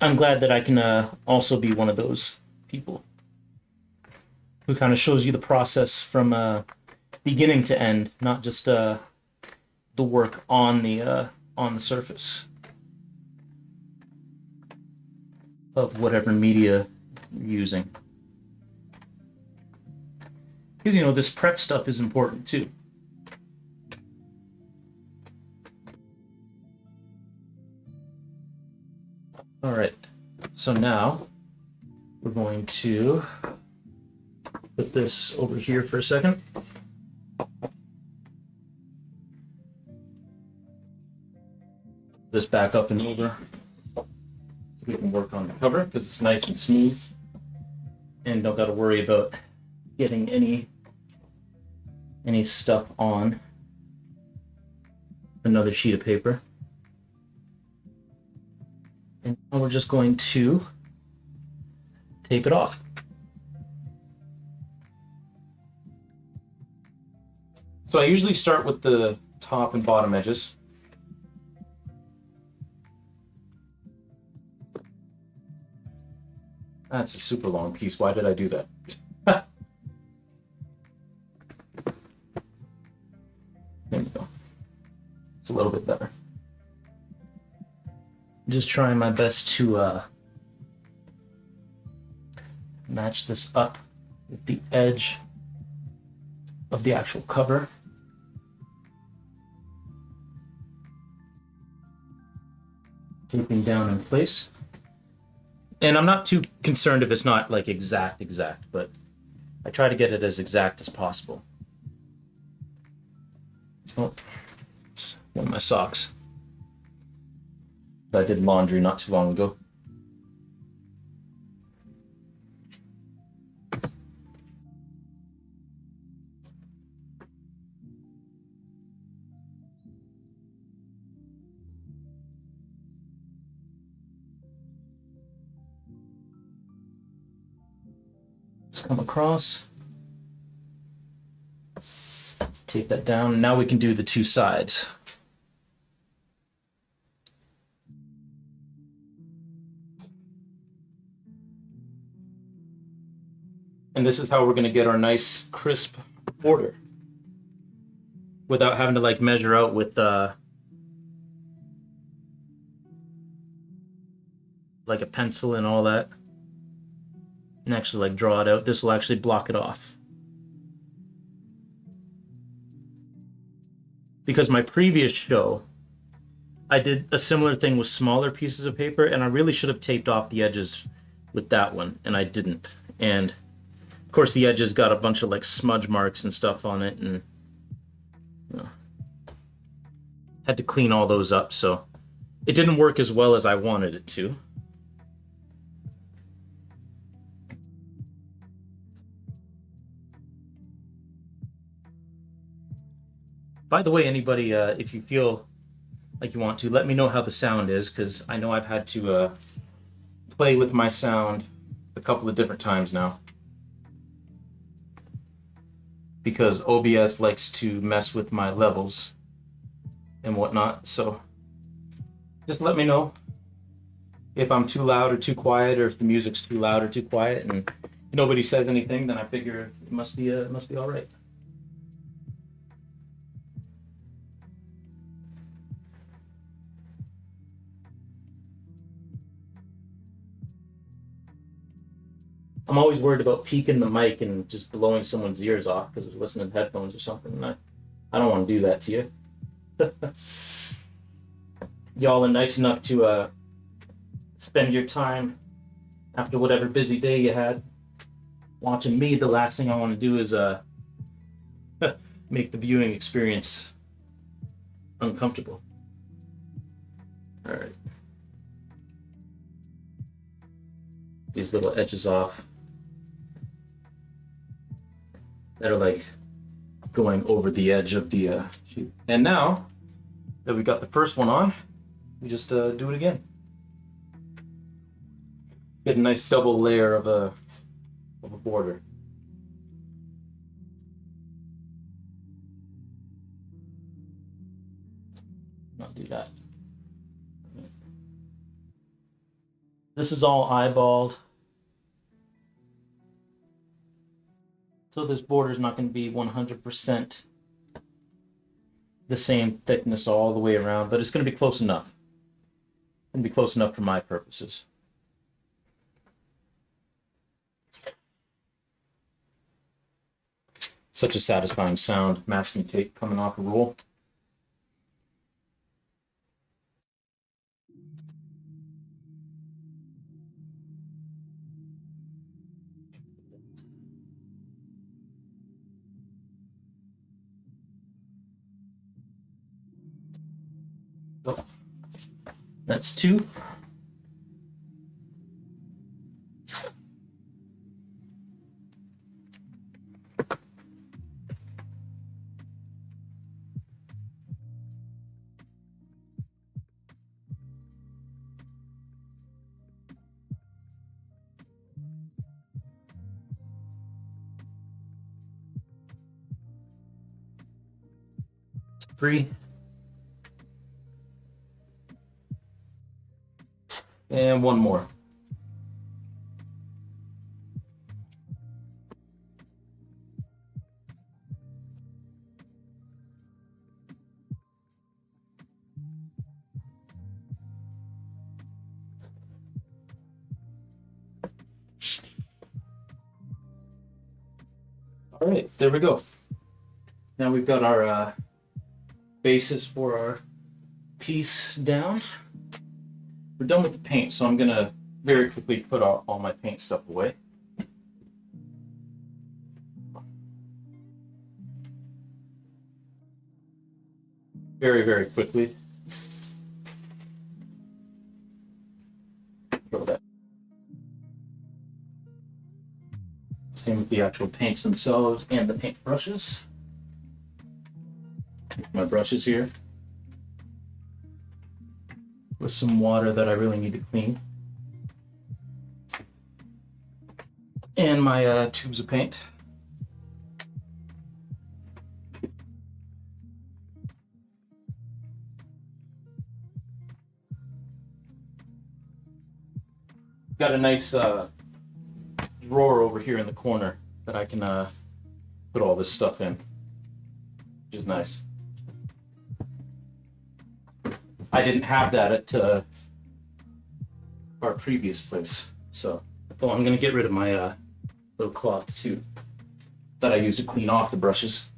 I'm glad that I can also be one of those people who kind of shows you the process from beginning to end, not just the work on the surface of whatever media you're using. Because, you know, this prep stuff is important too. All right, so now we're going to put this over here for a second. This back up and over. We can work on the cover because it's nice and smooth and don't got to worry about getting any stuff on another sheet of paper. And now we're just going to tape it off. So I usually start with the top and bottom edges. That's a super long piece. Why did I do that? There we go. It's a little bit better. Just trying my best to match this up with the edge of the actual cover. Taping down in place. And I'm not too concerned if it's not like exact, but I try to get it as exact as possible. Oh, it's one of my socks. I did laundry not too long ago. Just come across. Tape that down. Now we can do the two sides. And this is how we're going to get our nice crisp border without having to like measure out with like like a pencil and all that, and actually like draw it out. This will actually block it off. Because my previous show, I did a similar thing with smaller pieces of paper, and I really should have taped off the edges with that one, and I didn't. And of course the edges got a bunch of like smudge marks and stuff on it, and you know, had to clean all those up, so it didn't work as well as I wanted it to. By the way, anybody, if you feel like you want to, let me know how the sound is, because I know I've had to play with my sound a couple of different times now, because OBS likes to mess with my levels and whatnot. So just let me know if I'm too loud or too quiet, or if the music's too loud or too quiet, and nobody says anything, then I figure it must be all right. I'm always worried about peaking the mic and just blowing someone's ears off because they're listening to headphones or something. And I don't want to do that to you. Y'all are nice enough to spend your time after whatever busy day you had watching me. The last thing I want to do is make the viewing experience uncomfortable. All right. These little edges off that are like going over the edge of the sheet. And now that we got the first one on, we just do it again. Get a nice double layer of a border. Not do that. This is all eyeballed, so this border is not going to be 100% the same thickness all the way around, but it's going to be close enough. It's going to be close enough for my purposes. Such a satisfying sound, masking tape coming off a roll. Oh, that's 2. Three. And one more. All right, there we go. Now we've got our basis for our piece down. We're done with the paint, so I'm gonna very quickly put all my paint stuff away. Very, very quickly. Throw that. Same with the actual paints themselves and the paint brushes. My brushes here with some water that I really need to clean, and my tubes of paint. Got a nice drawer over here in the corner that I can put all this stuff in, which is nice. I didn't have that at our previous place. So, oh, I'm gonna get rid of my little cloth too that I used to clean off the brushes.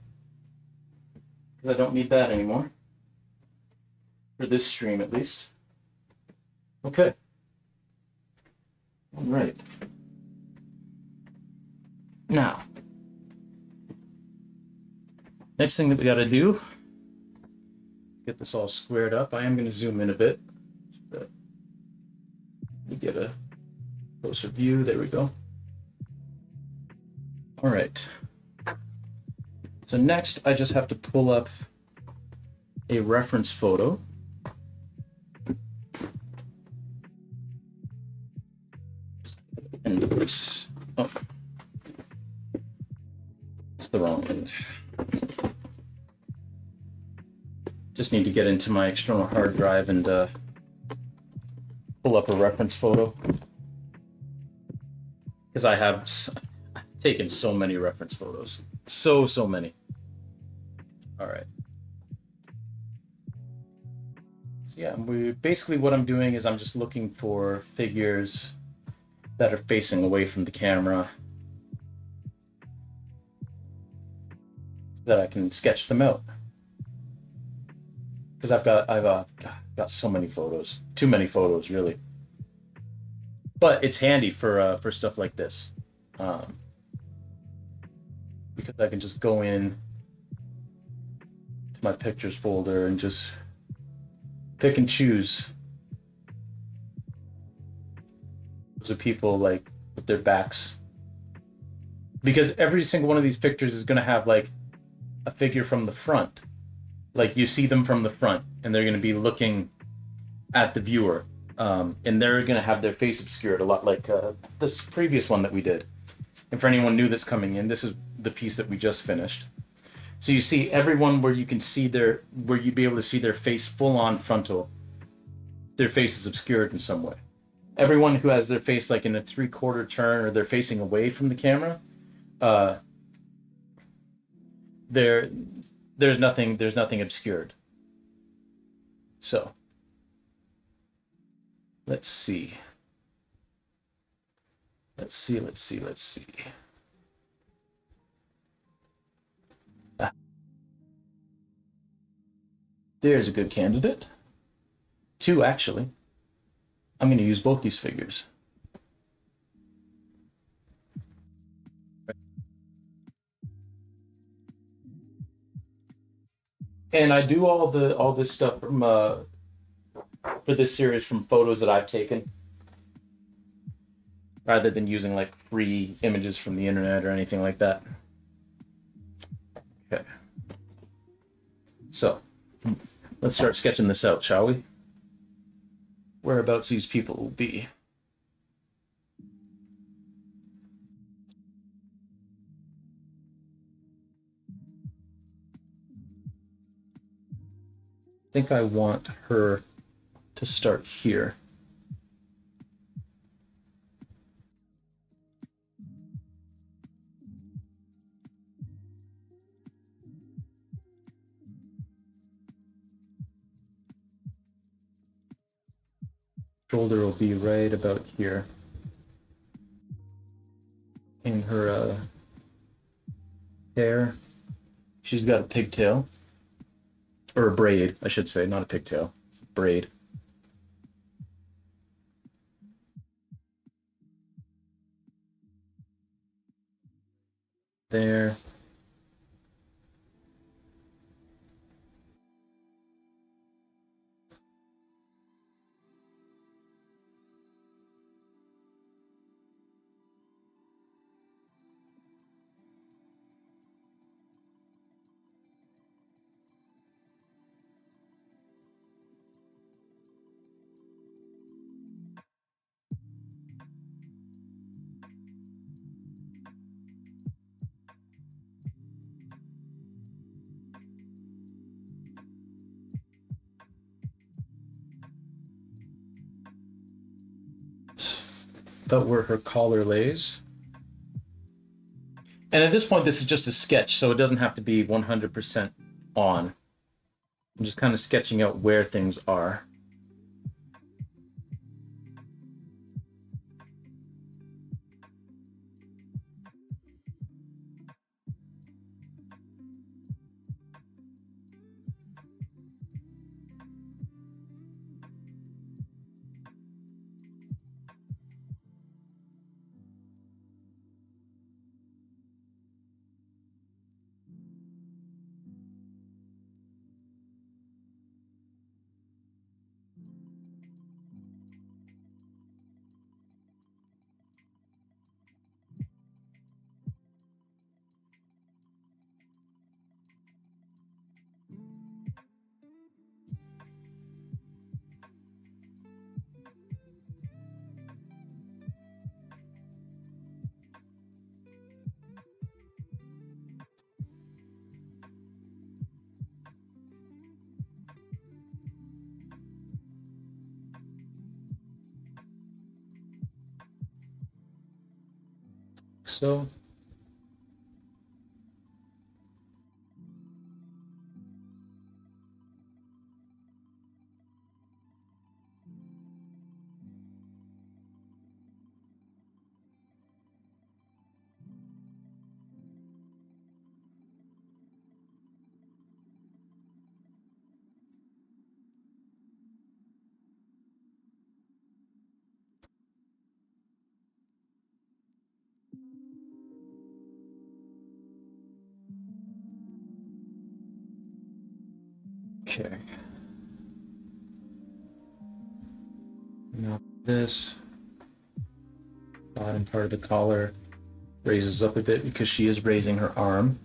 I don't need that anymore. For this stream, at least. Okay. All right. Now, next thing that we got to do, get this all squared up. I am going to zoom in a bit. So we get a closer view. There we go. All right. So next, I just have to pull up a reference photo. And this, oh, it's the wrong end. Just need to get into my external hard drive and pull up a reference photo. Because I've taken so many reference photos. So many. All right. So yeah, basically what I'm doing is I'm just looking for figures that are facing away from the camera so that I can sketch them out. Because I've got so many photos, too many photos really. But it's handy for stuff like this, because I can just go in to my pictures folder and just pick and choose. Those are people like with their backs, because every single one of these pictures is going to have like a figure from the front. Like you see them from the front and they're going to be looking at the viewer, and they're going to have their face obscured a lot, like this previous one that we did. And for anyone new that's coming in, this is the piece that we just finished. So you see everyone where you can see where you'd be able to see their face full on frontal. Their face is obscured in some way. Everyone who has their face like in a 3/4 turn or they're facing away from the camera, there's nothing obscured. So let's see. There's a good candidate. 2 actually. I'm going to use both these figures. And I do all this stuff from for this series from photos that I've taken, rather than using like free images from the internet or anything like that. Okay. So let's start sketching this out, shall we? Whereabouts these people will be. I think I want her to start here. Shoulder will be right about here. In her hair, she's got a pigtail. Or a braid, I should say, not a pigtail. Braid. There. About where her collar lays. And at this point, this is just a sketch, so it doesn't have to be 100% on. I'm just kind of sketching out where things are. so. Okay. Now this bottom part of the collar raises up a bit because she is raising her arm.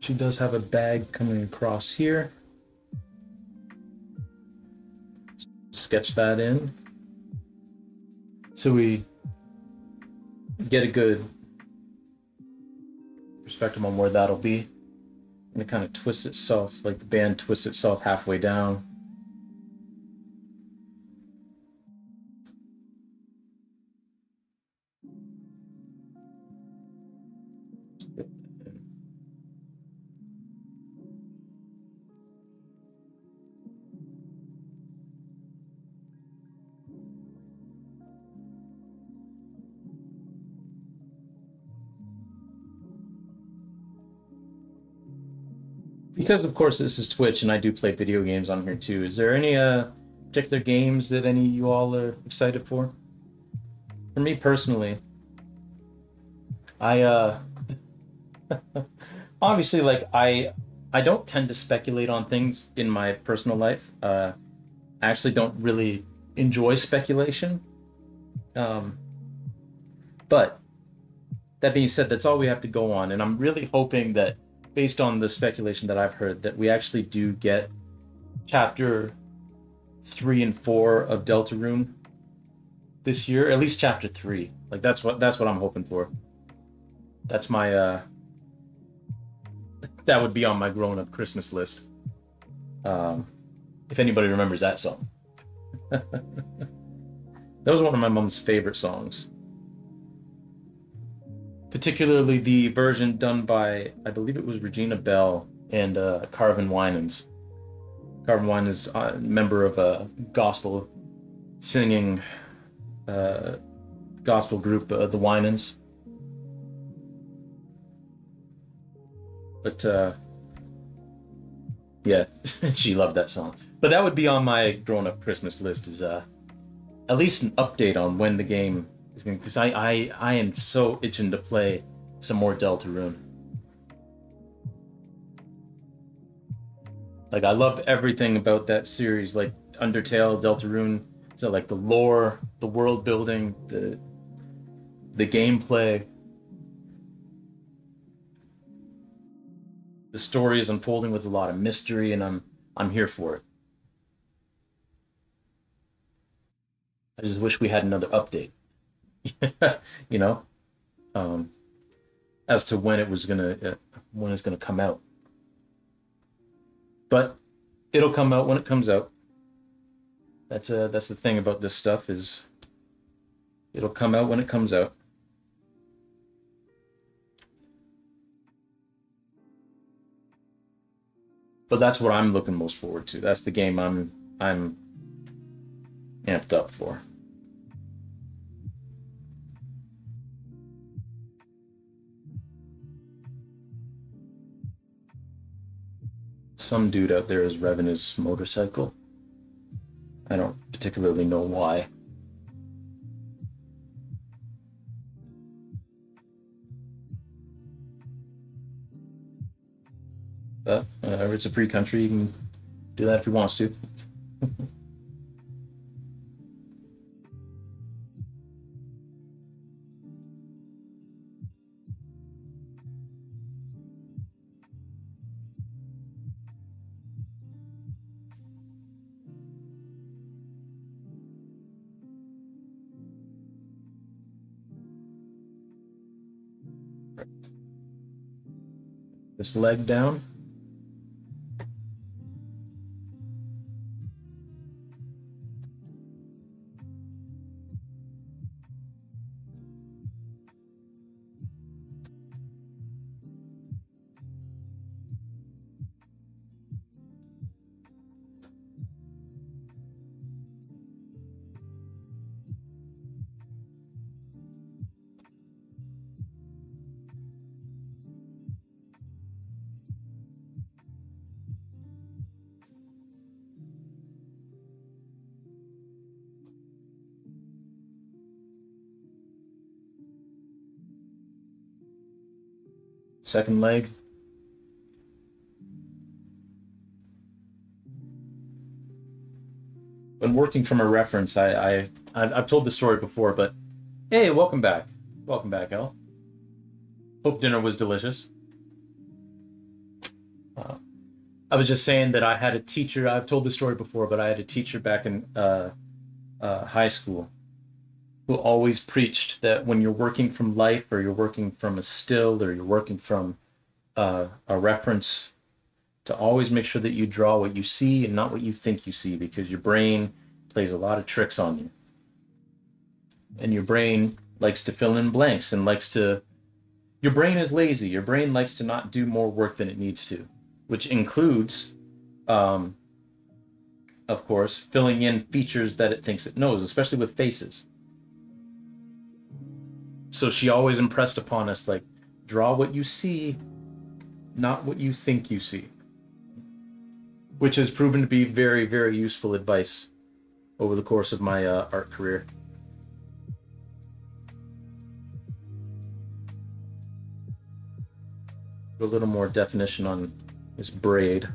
She does have a bag coming across here. Sketch that in. So we get a good perspective on where that'll be. And it kind of twists itself, like the band twists itself halfway down. Because of course this is Twitch and I do play video games on here too. Is there any particular games that any of you all are excited for? For me personally, I obviously like I don't tend to speculate on things in my personal life. I actually don't really enjoy speculation. Um, but that being said, that's all we have to go on, and I'm really hoping that based on the speculation that I've heard, that we actually do get chapter 3 and 4 of Deltarune this year, at least chapter 3. Like that's what I'm hoping for. That's my that would be on my grown up Christmas list. Um, if anybody remembers that song. That was one of my mom's favorite songs. Particularly the version done by, I believe it was Regina Bell and Carvin Winans. Carvin Winans is a member of a gospel singing gospel group, the Winans. But yeah, she loved that song. But that would be on my grown-up Christmas list, is at least an update on when the game is going, because I am so itching to play some more Deltarune. Like I love everything about that series, like Undertale, Deltarune. So like the lore, the world building, the gameplay, the story is unfolding with a lot of mystery, and I'm here for it. I just wish we had another update, you know, um, as to when it's gonna come out. But It'll come out when it comes out. That's the thing about this stuff is it'll come out when it comes out. But that's what I'm looking most forward to. That's the game I'm amped up for. Some dude out there is revving his motorcycle. I don't particularly know why. But it's a free country. You can do that if he wants to. This leg down. Second leg. When working from a reference, I've told the story before, but hey, welcome back, El. Hope dinner was delicious. I was just saying that I had a teacher. I've told the story before, but I had a teacher back in high school who always preached that when you're working from life or you're working from a still or you're working from a reference, to always make sure that you draw what you see and not what you think you see, because your brain plays a lot of tricks on you. And your brain likes to fill in blanks and your brain is lazy. Your brain likes to not do more work than it needs to, which includes, of course, filling in features that it thinks it knows, especially with faces. So she always impressed upon us, like, draw what you see, not what you think you see, which has proven to be very, very useful advice over the course of my art career. A little more definition on this braid.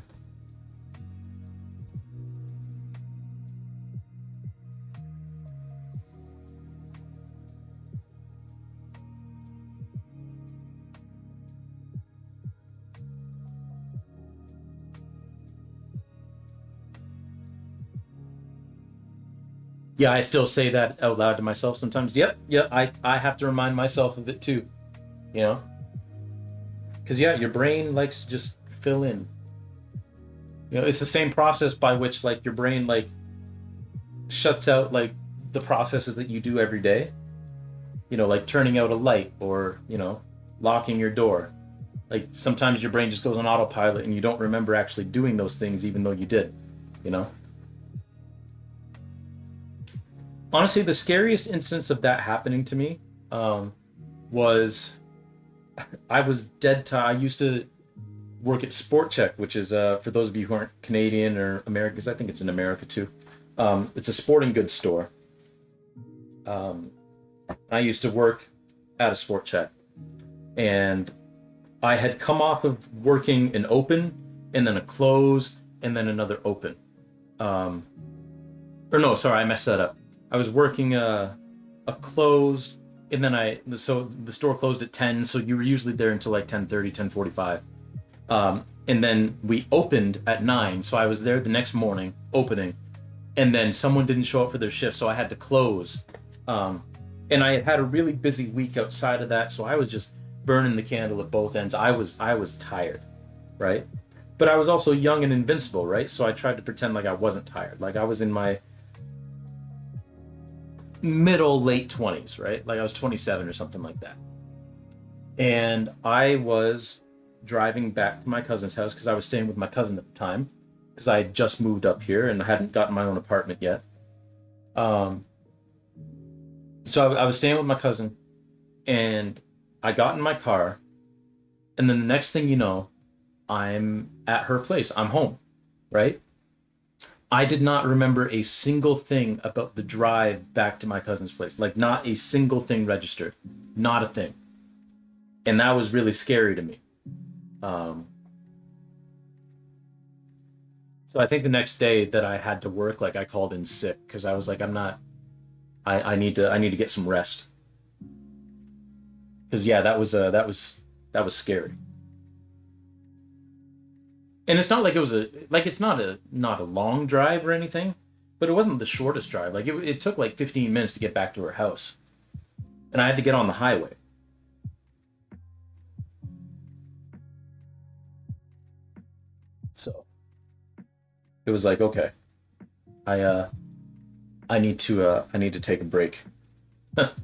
Yeah, I still say that out loud to myself sometimes. Yep, yeah, I have to remind myself of it too, you know? Because, yeah, your brain likes to just fill in. You know, it's the same process by which, like, your brain, like, shuts out, like, the processes that you do every day. You know, like turning out a light or, you know, locking your door. Like, sometimes your brain just goes on autopilot and you don't remember actually doing those things even though you did, you know? Honestly, the scariest instance of that happening to me was I was dead tired. I used to work at Sport Check, which is, for those of you who aren't Canadian or Americans, I think it's in America too. It's a sporting goods store. I used to work at a Sport Check, and I had come off of working an open, and then a close, and then another open. Or no, sorry, I messed that up. I was working a closed, and then so the store closed at 10, so you were usually there until like 10:30, 10:45. And then we opened at 9, so I was there the next morning opening, and then someone didn't show up for their shift, so I had to close. And I had a really busy week outside of that, so I was just burning the candle at both ends. I was tired, right? But I was also young and invincible, right? So I tried to pretend like I wasn't tired. Like I was in my middle, late 20s, right? Like I was 27 or something like that. And I was driving back to my cousin's house because I was staying with my cousin at the time because I had just moved up here and I hadn't gotten my own apartment yet. Um, so I was staying with my cousin and I got in my car. And then the next thing you know, I'm at her place. I'm home, right? I did not remember a single thing about the drive back to my cousin's place. Like, not a single thing registered. Not a thing. And that was really scary to me. Um, so I think the next day that I had to work, like I called in sick because I was like, I'm not. I need to get some rest. Because yeah, that was scary. And it's not like it was a like it's not a long drive or anything, but it wasn't the shortest drive. Like it took like 15 minutes to get back to her house, and I had to get on the highway. So it was like, okay, I uh I need to take a break. But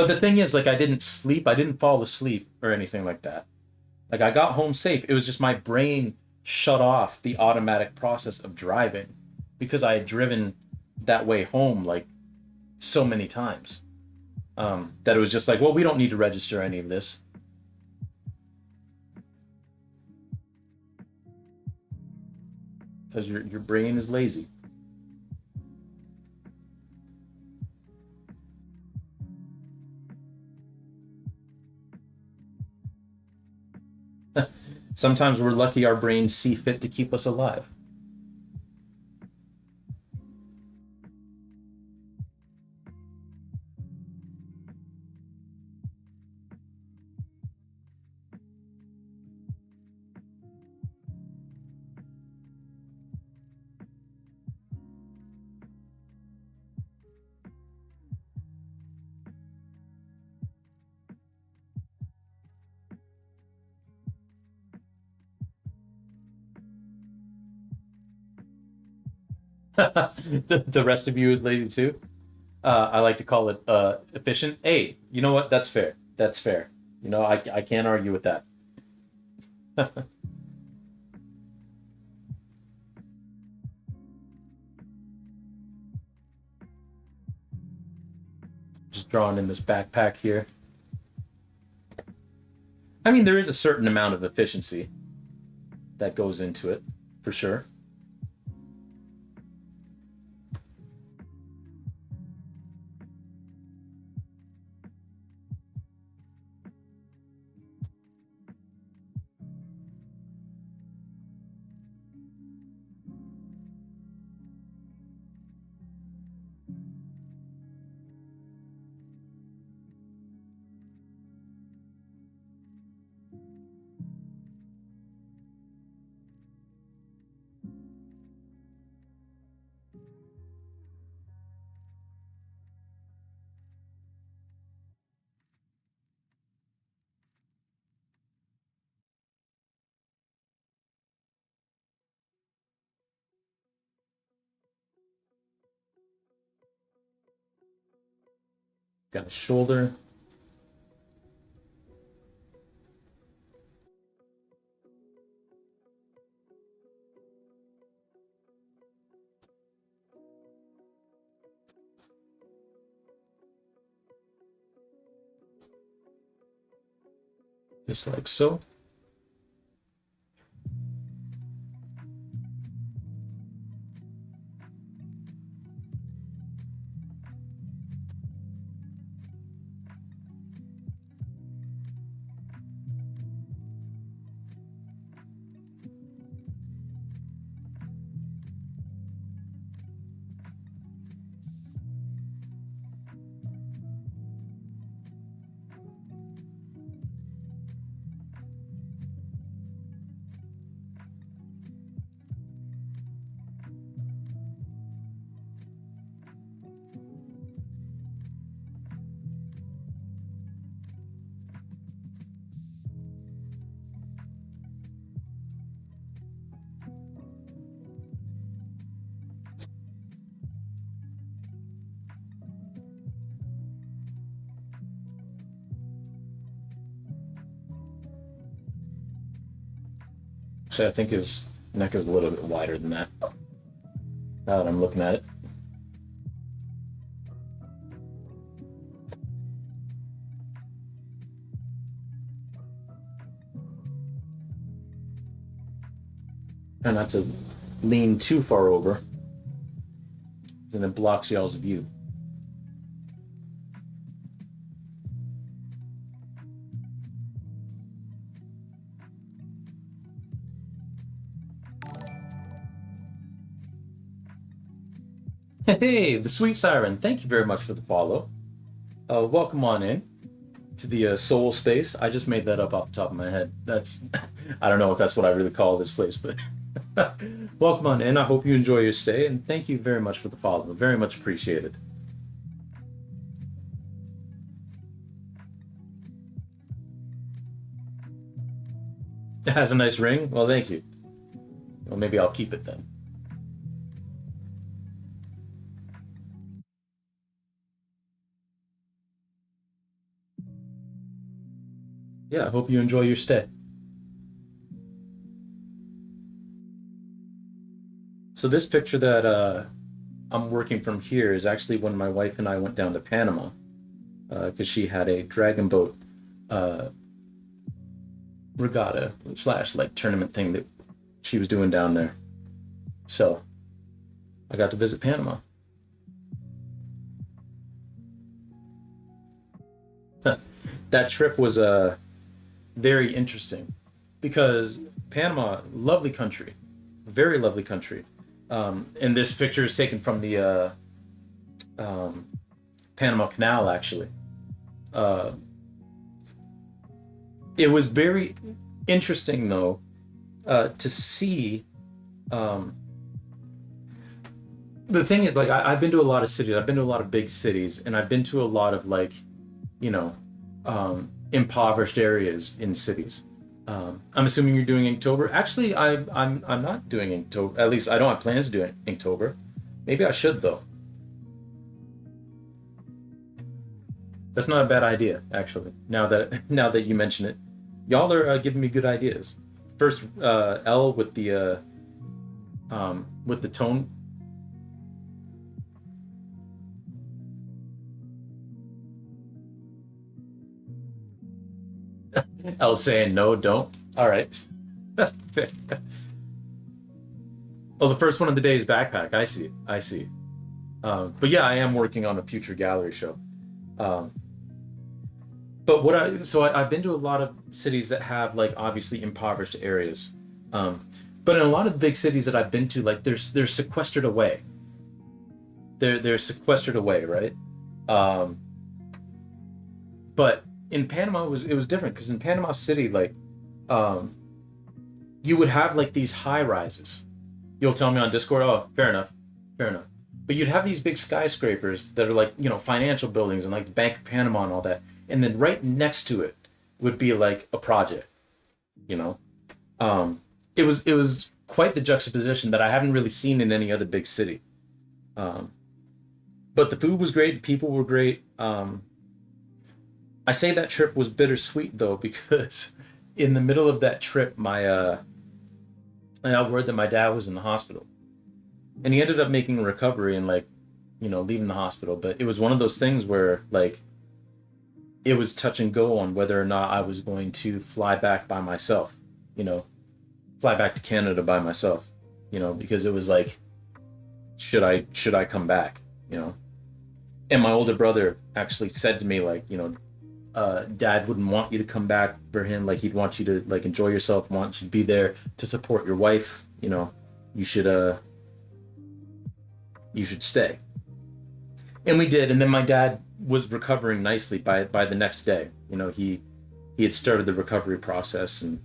the thing is, like, I didn't sleep. I didn't fall asleep or anything like that. Like, I got home safe. It was just my brain shut off the automatic process of driving because I had driven that way home like so many times, that it was just like, well, we don't need to register any of this because your brain is lazy. Sometimes we're lucky our brains see fit to keep us alive. The rest of you is lazy too. I like to call it efficient. Hey, you know what? That's fair. That's fair. You know, I can't argue with that. Just drawing in this backpack here. I mean, there is a certain amount of efficiency that goes into it, for sure. Got a shoulder. Just like so. Actually, I think his neck is a little bit wider than that. Now that I'm looking at it. Try not to lean too far over, then it blocks y'all's view. Hey, the Sweet Siren, thank you very much for the follow. Welcome on in to the Soul Space. I just made that up off the top of my head. That's, I don't know if that's what I really call this place, but welcome on in. I hope you enjoy your stay, and thank you very much for the follow. Very much appreciated. It has a nice ring. Well, thank you. Well, maybe I'll keep it then. Yeah, I hope you enjoy your stay. So this picture that I'm working from here is actually when my wife and I went down to Panama because she had a dragon boat uh, regatta slash like tournament thing that she was doing down there. So I got to visit Panama. That trip was very interesting because Panama, lovely country, very lovely country. And this picture is taken from the Panama Canal, actually. Uh, it was very interesting, though, to see. Um, the thing is, like, I've been to a lot of cities. I've been to a lot of big cities, and I've been to a lot of like, you know, impoverished areas in cities. I'm assuming you're doing Inktober. Actually, I'm not doing Inktober. At least I don't have plans to do Inktober. Maybe I should though. That's not a bad idea, actually. Now that you mention it, y'all are giving me good ideas. First, L with the tone. L saying no, don't. All right. Oh, the first one of the day is backpack. I see. I see. But yeah, I am working on a future gallery show. Um, but I've been to a lot of cities that have like obviously impoverished areas. Um, but in a lot of the big cities that I've been to, like they're sequestered away. They're sequestered away, right? Um, but in Panama it was different because in Panama City, like um, you would have like these high rises. You'll tell me on Discord, oh, fair enough, fair enough. But you'd have these big skyscrapers that are like, financial buildings and like the Bank of Panama and all that. And then right next to it would be like a project, you know? It was quite the juxtaposition that I haven't really seen in any other big city. Um, but the food was great, the people were great. I say that trip was bittersweet though, because in the middle of that trip, I got word that my dad was in the hospital. And he ended up making a recovery and like, leaving the hospital. But it was one of those things where like it was touch and go on whether or not I was going to fly back by myself, you know, fly back to Canada by myself, because it was like, should I come back, you know? And my older brother actually said to me like, dad wouldn't want you to come back for him. Like he'd want you to like enjoy yourself, want you to be there to support your wife, you should you should stay. And we did. And then my dad was recovering nicely by the next day. He had started the recovery process, and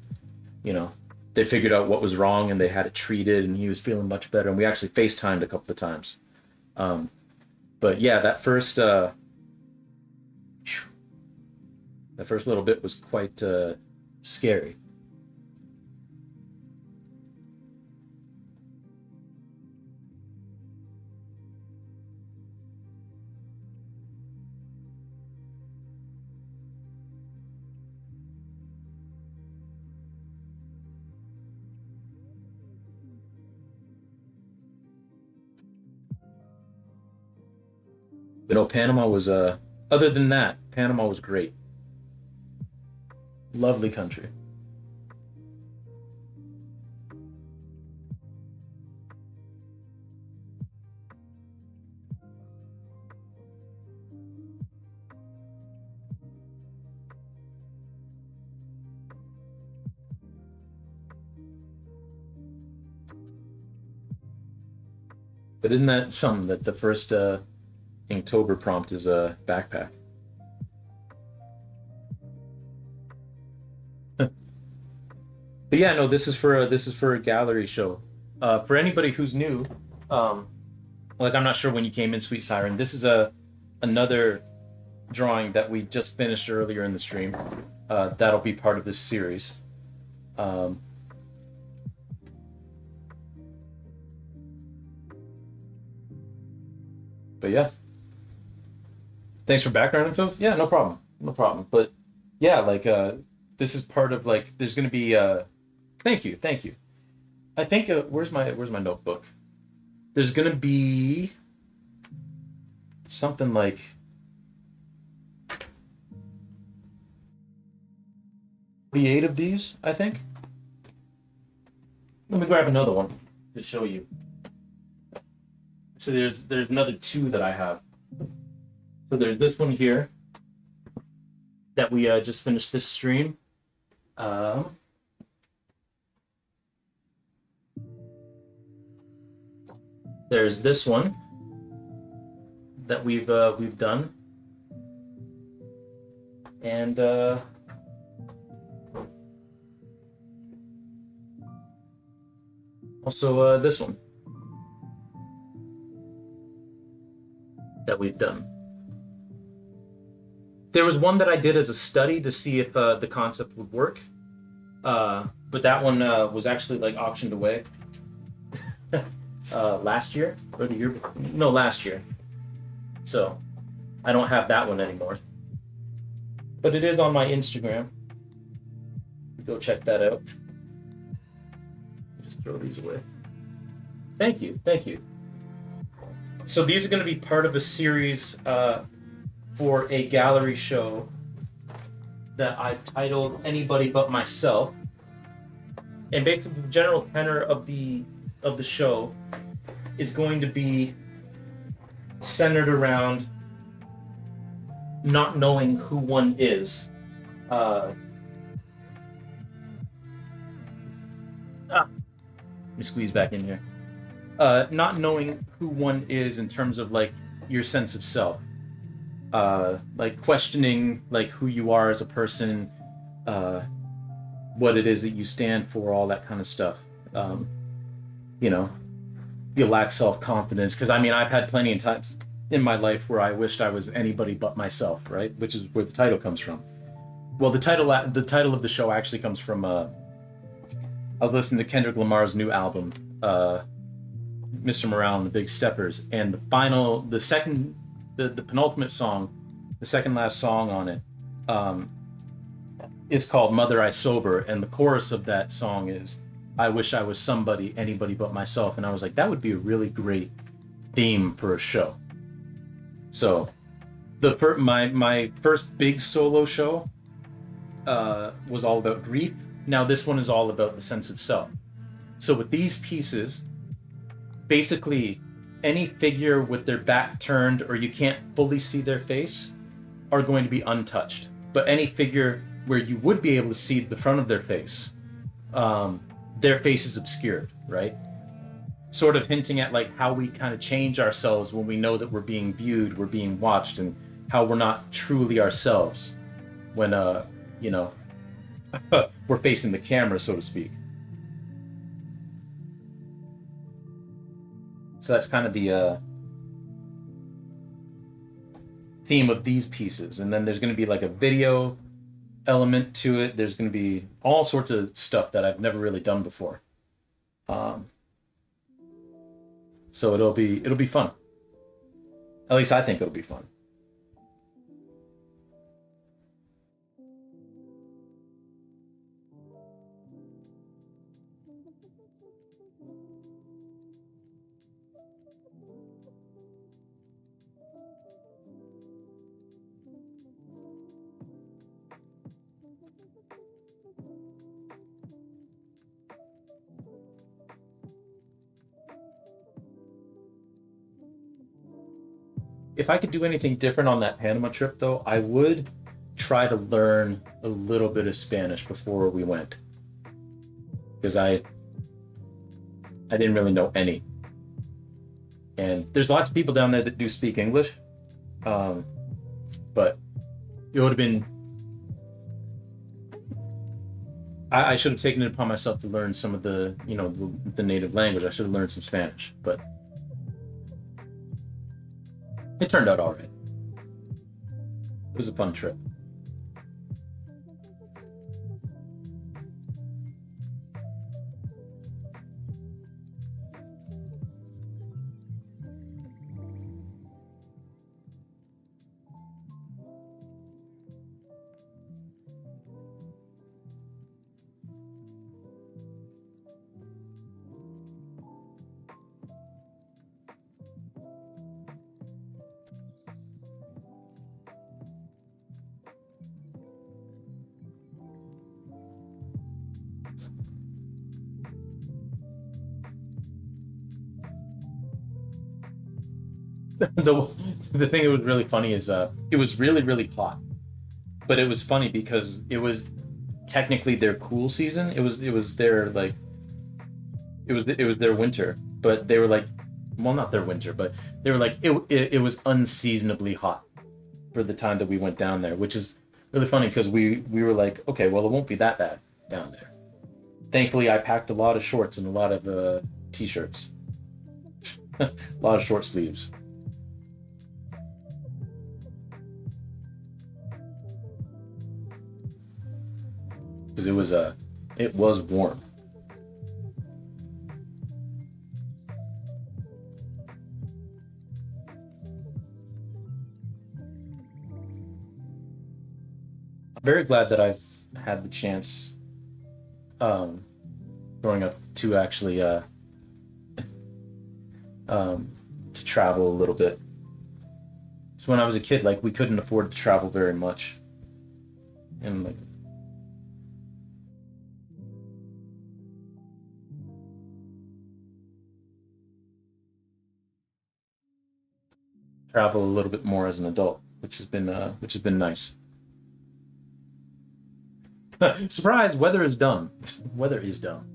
you know they figured out what was wrong and they had it treated, and he was feeling much better. And we actually FaceTimed a couple of times. Um, but yeah, that first little bit was quite scary. But no, Panama was other than that, Panama was great. Lovely country. But isn't that something that the first Inktober prompt is a backpack? But yeah, no, this is for a gallery show. For anybody who's new, um, like I'm not sure when you came in, Sweet Siren. This is a another drawing that we just finished earlier in the stream. That'll be part of this series. Um, but yeah, thanks for background info. Yeah, no problem, no problem. But yeah, like this is part of like there's gonna be thank you, thank you. I think where's my notebook? There's gonna be something like 48 of these, I think. Let me grab another one to show you. So there's another two that I have. So there's this one here that we just finished this stream. Um, there's this one that we've done, and also this one that we've done. There was one that I did as a study to see if the concept would work, but that one was actually like auctioned away last year or the year before. No, last year. So I don't have that one anymore, but it is on my Instagram. Go check that out. Just throw these away. Thank you, thank you. So these are going to be part of a series for a gallery show that I've titled "Anybody But Myself," and basically the general tenor of the show is going to be centered around not knowing who one is. Let me squeeze back in here. Not knowing who one is in terms of like your sense of self, like questioning like who you are as a person, what it is that you stand for, all that kind of stuff. You know, you lack self-confidence because I mean I've had plenty of times in my life where I wished I was anybody but myself, right? Which is where the title comes from. Well, the title of the show actually comes from I was listening to Kendrick Lamar's new album, Mr. Morale and the Big Steppers, and the penultimate song, the second last song on it, is called "Mother I Sober," and the chorus of that song is, "I wish I was somebody, anybody but myself," and I was like, that would be a really great theme for a show. So, my first big solo show was all about grief. Now this one is all about the sense of self. So with these pieces, basically any figure with their back turned or you can't fully see their face are going to be untouched. But any figure where you would be able to see the front of their face is obscured, right? Sort of hinting at like how we kind of change ourselves when we know that we're being viewed, we're being watched, and how we're not truly ourselves when you know we're facing the camera, so to speak. So that's kind of the theme of these pieces. And then there's going to be like a video element to it. There's going to be all sorts of stuff that I've never really done before. So it'll be fun. At least I think it'll be fun. If I could do anything different on that Panama trip, though, I would try to learn a little bit of Spanish before we went, because I didn't really know any. And there's lots of people down there that do speak English, um, but it would have been. I should have taken it upon myself to learn some of the, the native language. I should have learned some Spanish, but it turned out all right. It was a fun trip. the the thing that was really funny is it was really really hot, but it was funny because it was technically their cool season. It was their like it was their winter, but they were like, well, not their winter, but they were like it was unseasonably hot for the time that we went down there, which is really funny because we were like, okay, well, it won't be that bad down there. Thankfully, I packed a lot of shorts and a lot of t-shirts, a lot of short sleeves, because it was warm. I'm very glad that I've had the chance, um, growing up, to actually um, to travel a little bit. So when I was a kid, like we couldn't afford to travel very much, and like travel a little bit more as an adult, which has been nice. Surprise! Weather is dumb. Weather is dumb.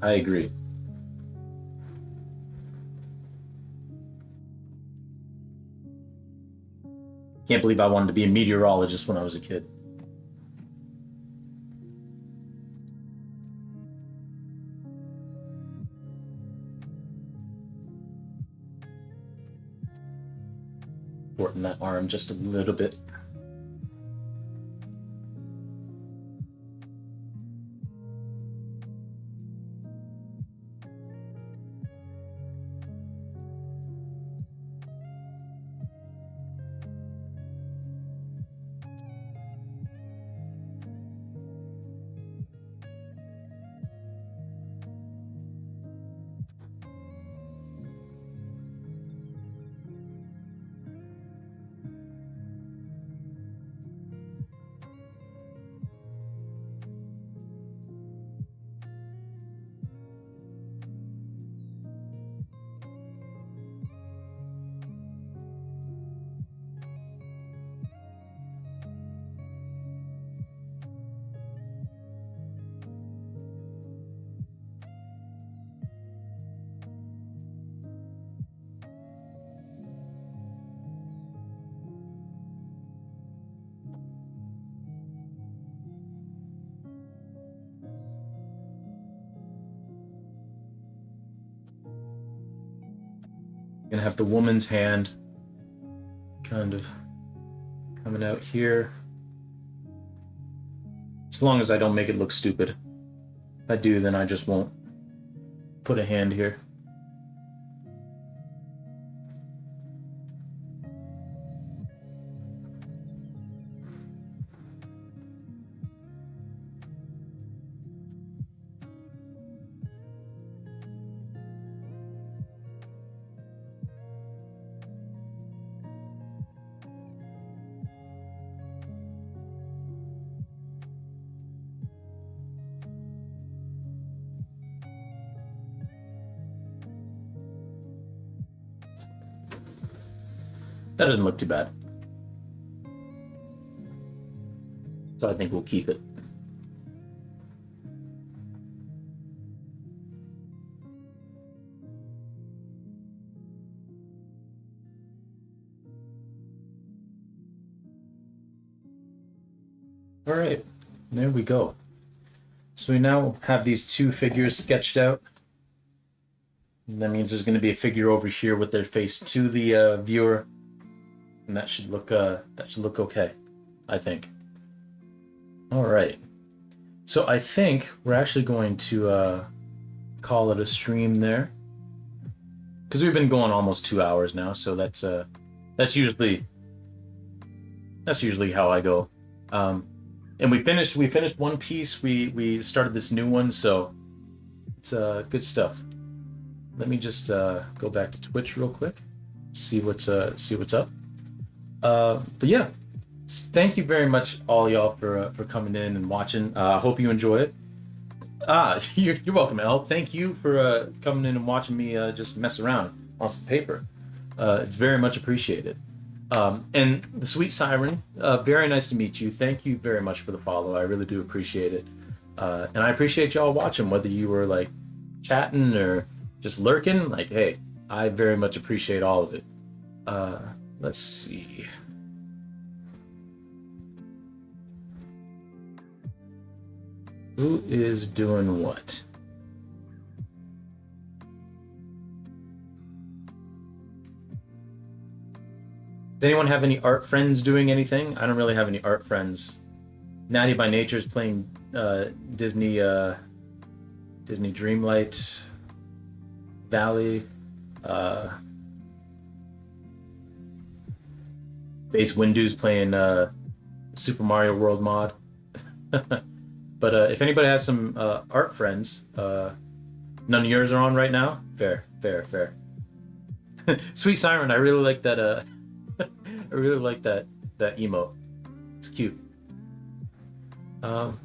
I agree. Can't believe I wanted to be a meteorologist when I was a kid. Shorten that arm just a little bit. Gonna have the woman's hand kind of coming out here. As long as I don't make it look stupid. If I do, then I just won't put a hand here. That doesn't look too bad. So I think we'll keep it. All right, there we go. So we now have these two figures sketched out. And that means there's going to be a figure over here with their face to the viewer, and that should look okay, I think. All right. So I think we're actually going to call it a stream there, because we've been going almost 2 hours now. So that's usually how I go. And we finished one piece. We started this new one, so it's good stuff. Let me just go back to Twitch real quick, see what's up. But yeah, thank you very much, all y'all, for coming in and watching. I hope you enjoy it. You're welcome, Elle. Thank you for coming in and watching me just mess around on some paper. It's very much appreciated. And the Sweet Siren, very nice to meet you. Thank you very much for the follow. I really do appreciate it. And I appreciate y'all watching, whether you were like chatting or just lurking. Like, hey, I very much appreciate all of it. Let's see. Who is doing what? Does anyone have any art friends doing anything? I don't really have any art friends. Natty by Nature is playing Disney Dreamlight Valley. Base Windows playing Super Mario World mod. But if anybody has some art friends, none of yours are on right now? Fair. Sweet Siren, I really like that. I really like that emote. It's cute. Well,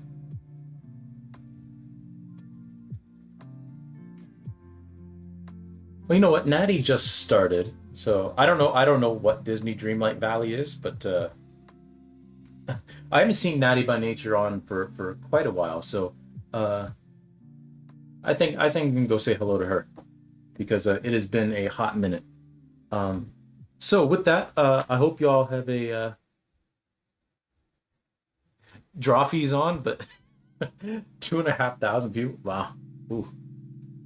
you know what? Natty just started, so I don't know what Disney Dreamlight Valley is, but I haven't seen Natty by Nature on for quite a while, so I think we can go say hello to her, because it has been a hot minute. So with that, I hope y'all have a Drawfee's on, but 2,500 people. Wow. Ooh.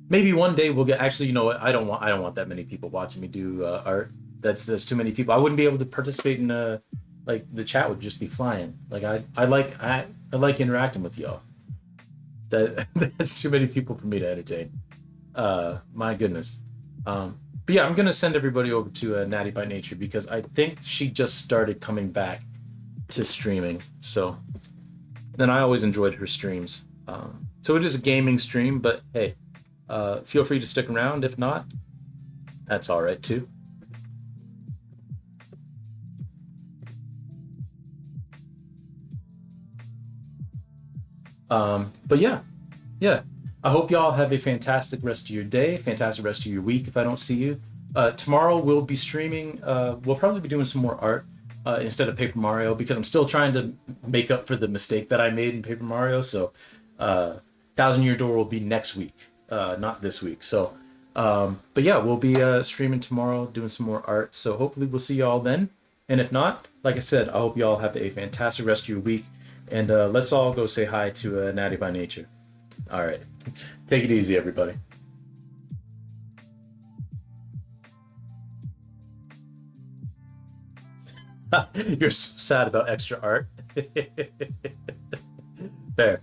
Maybe one day we'll get. Actually, you know what? I don't want that many people watching me do art. That's too many people. I wouldn't be able to participate in like the chat would just be flying. Like I like interacting with y'all. That's too many people for me to entertain. My goodness. But yeah, I'm gonna send everybody over to Natty by Nature, because I think she just started coming back to streaming. So then I always enjoyed her streams. So it is a gaming stream, but hey, feel free to stick around. If not, that's all right too. But yeah. I hope y'all have a fantastic rest of your day, fantastic rest of your week if I don't see you. Tomorrow we'll be streaming. We'll probably be doing some more art instead of Paper Mario, because I'm still trying to make up for the mistake that I made in Paper Mario. So 1,000 Year Door will be next week, not this week. So, but yeah, we'll be streaming tomorrow, doing some more art. So hopefully we'll see y'all then. And if not, like I said, I hope y'all have a fantastic rest of your week. And let's all go say hi to Natty by Nature. All right. Take it easy, everybody. You're so sad about extra art. Fair.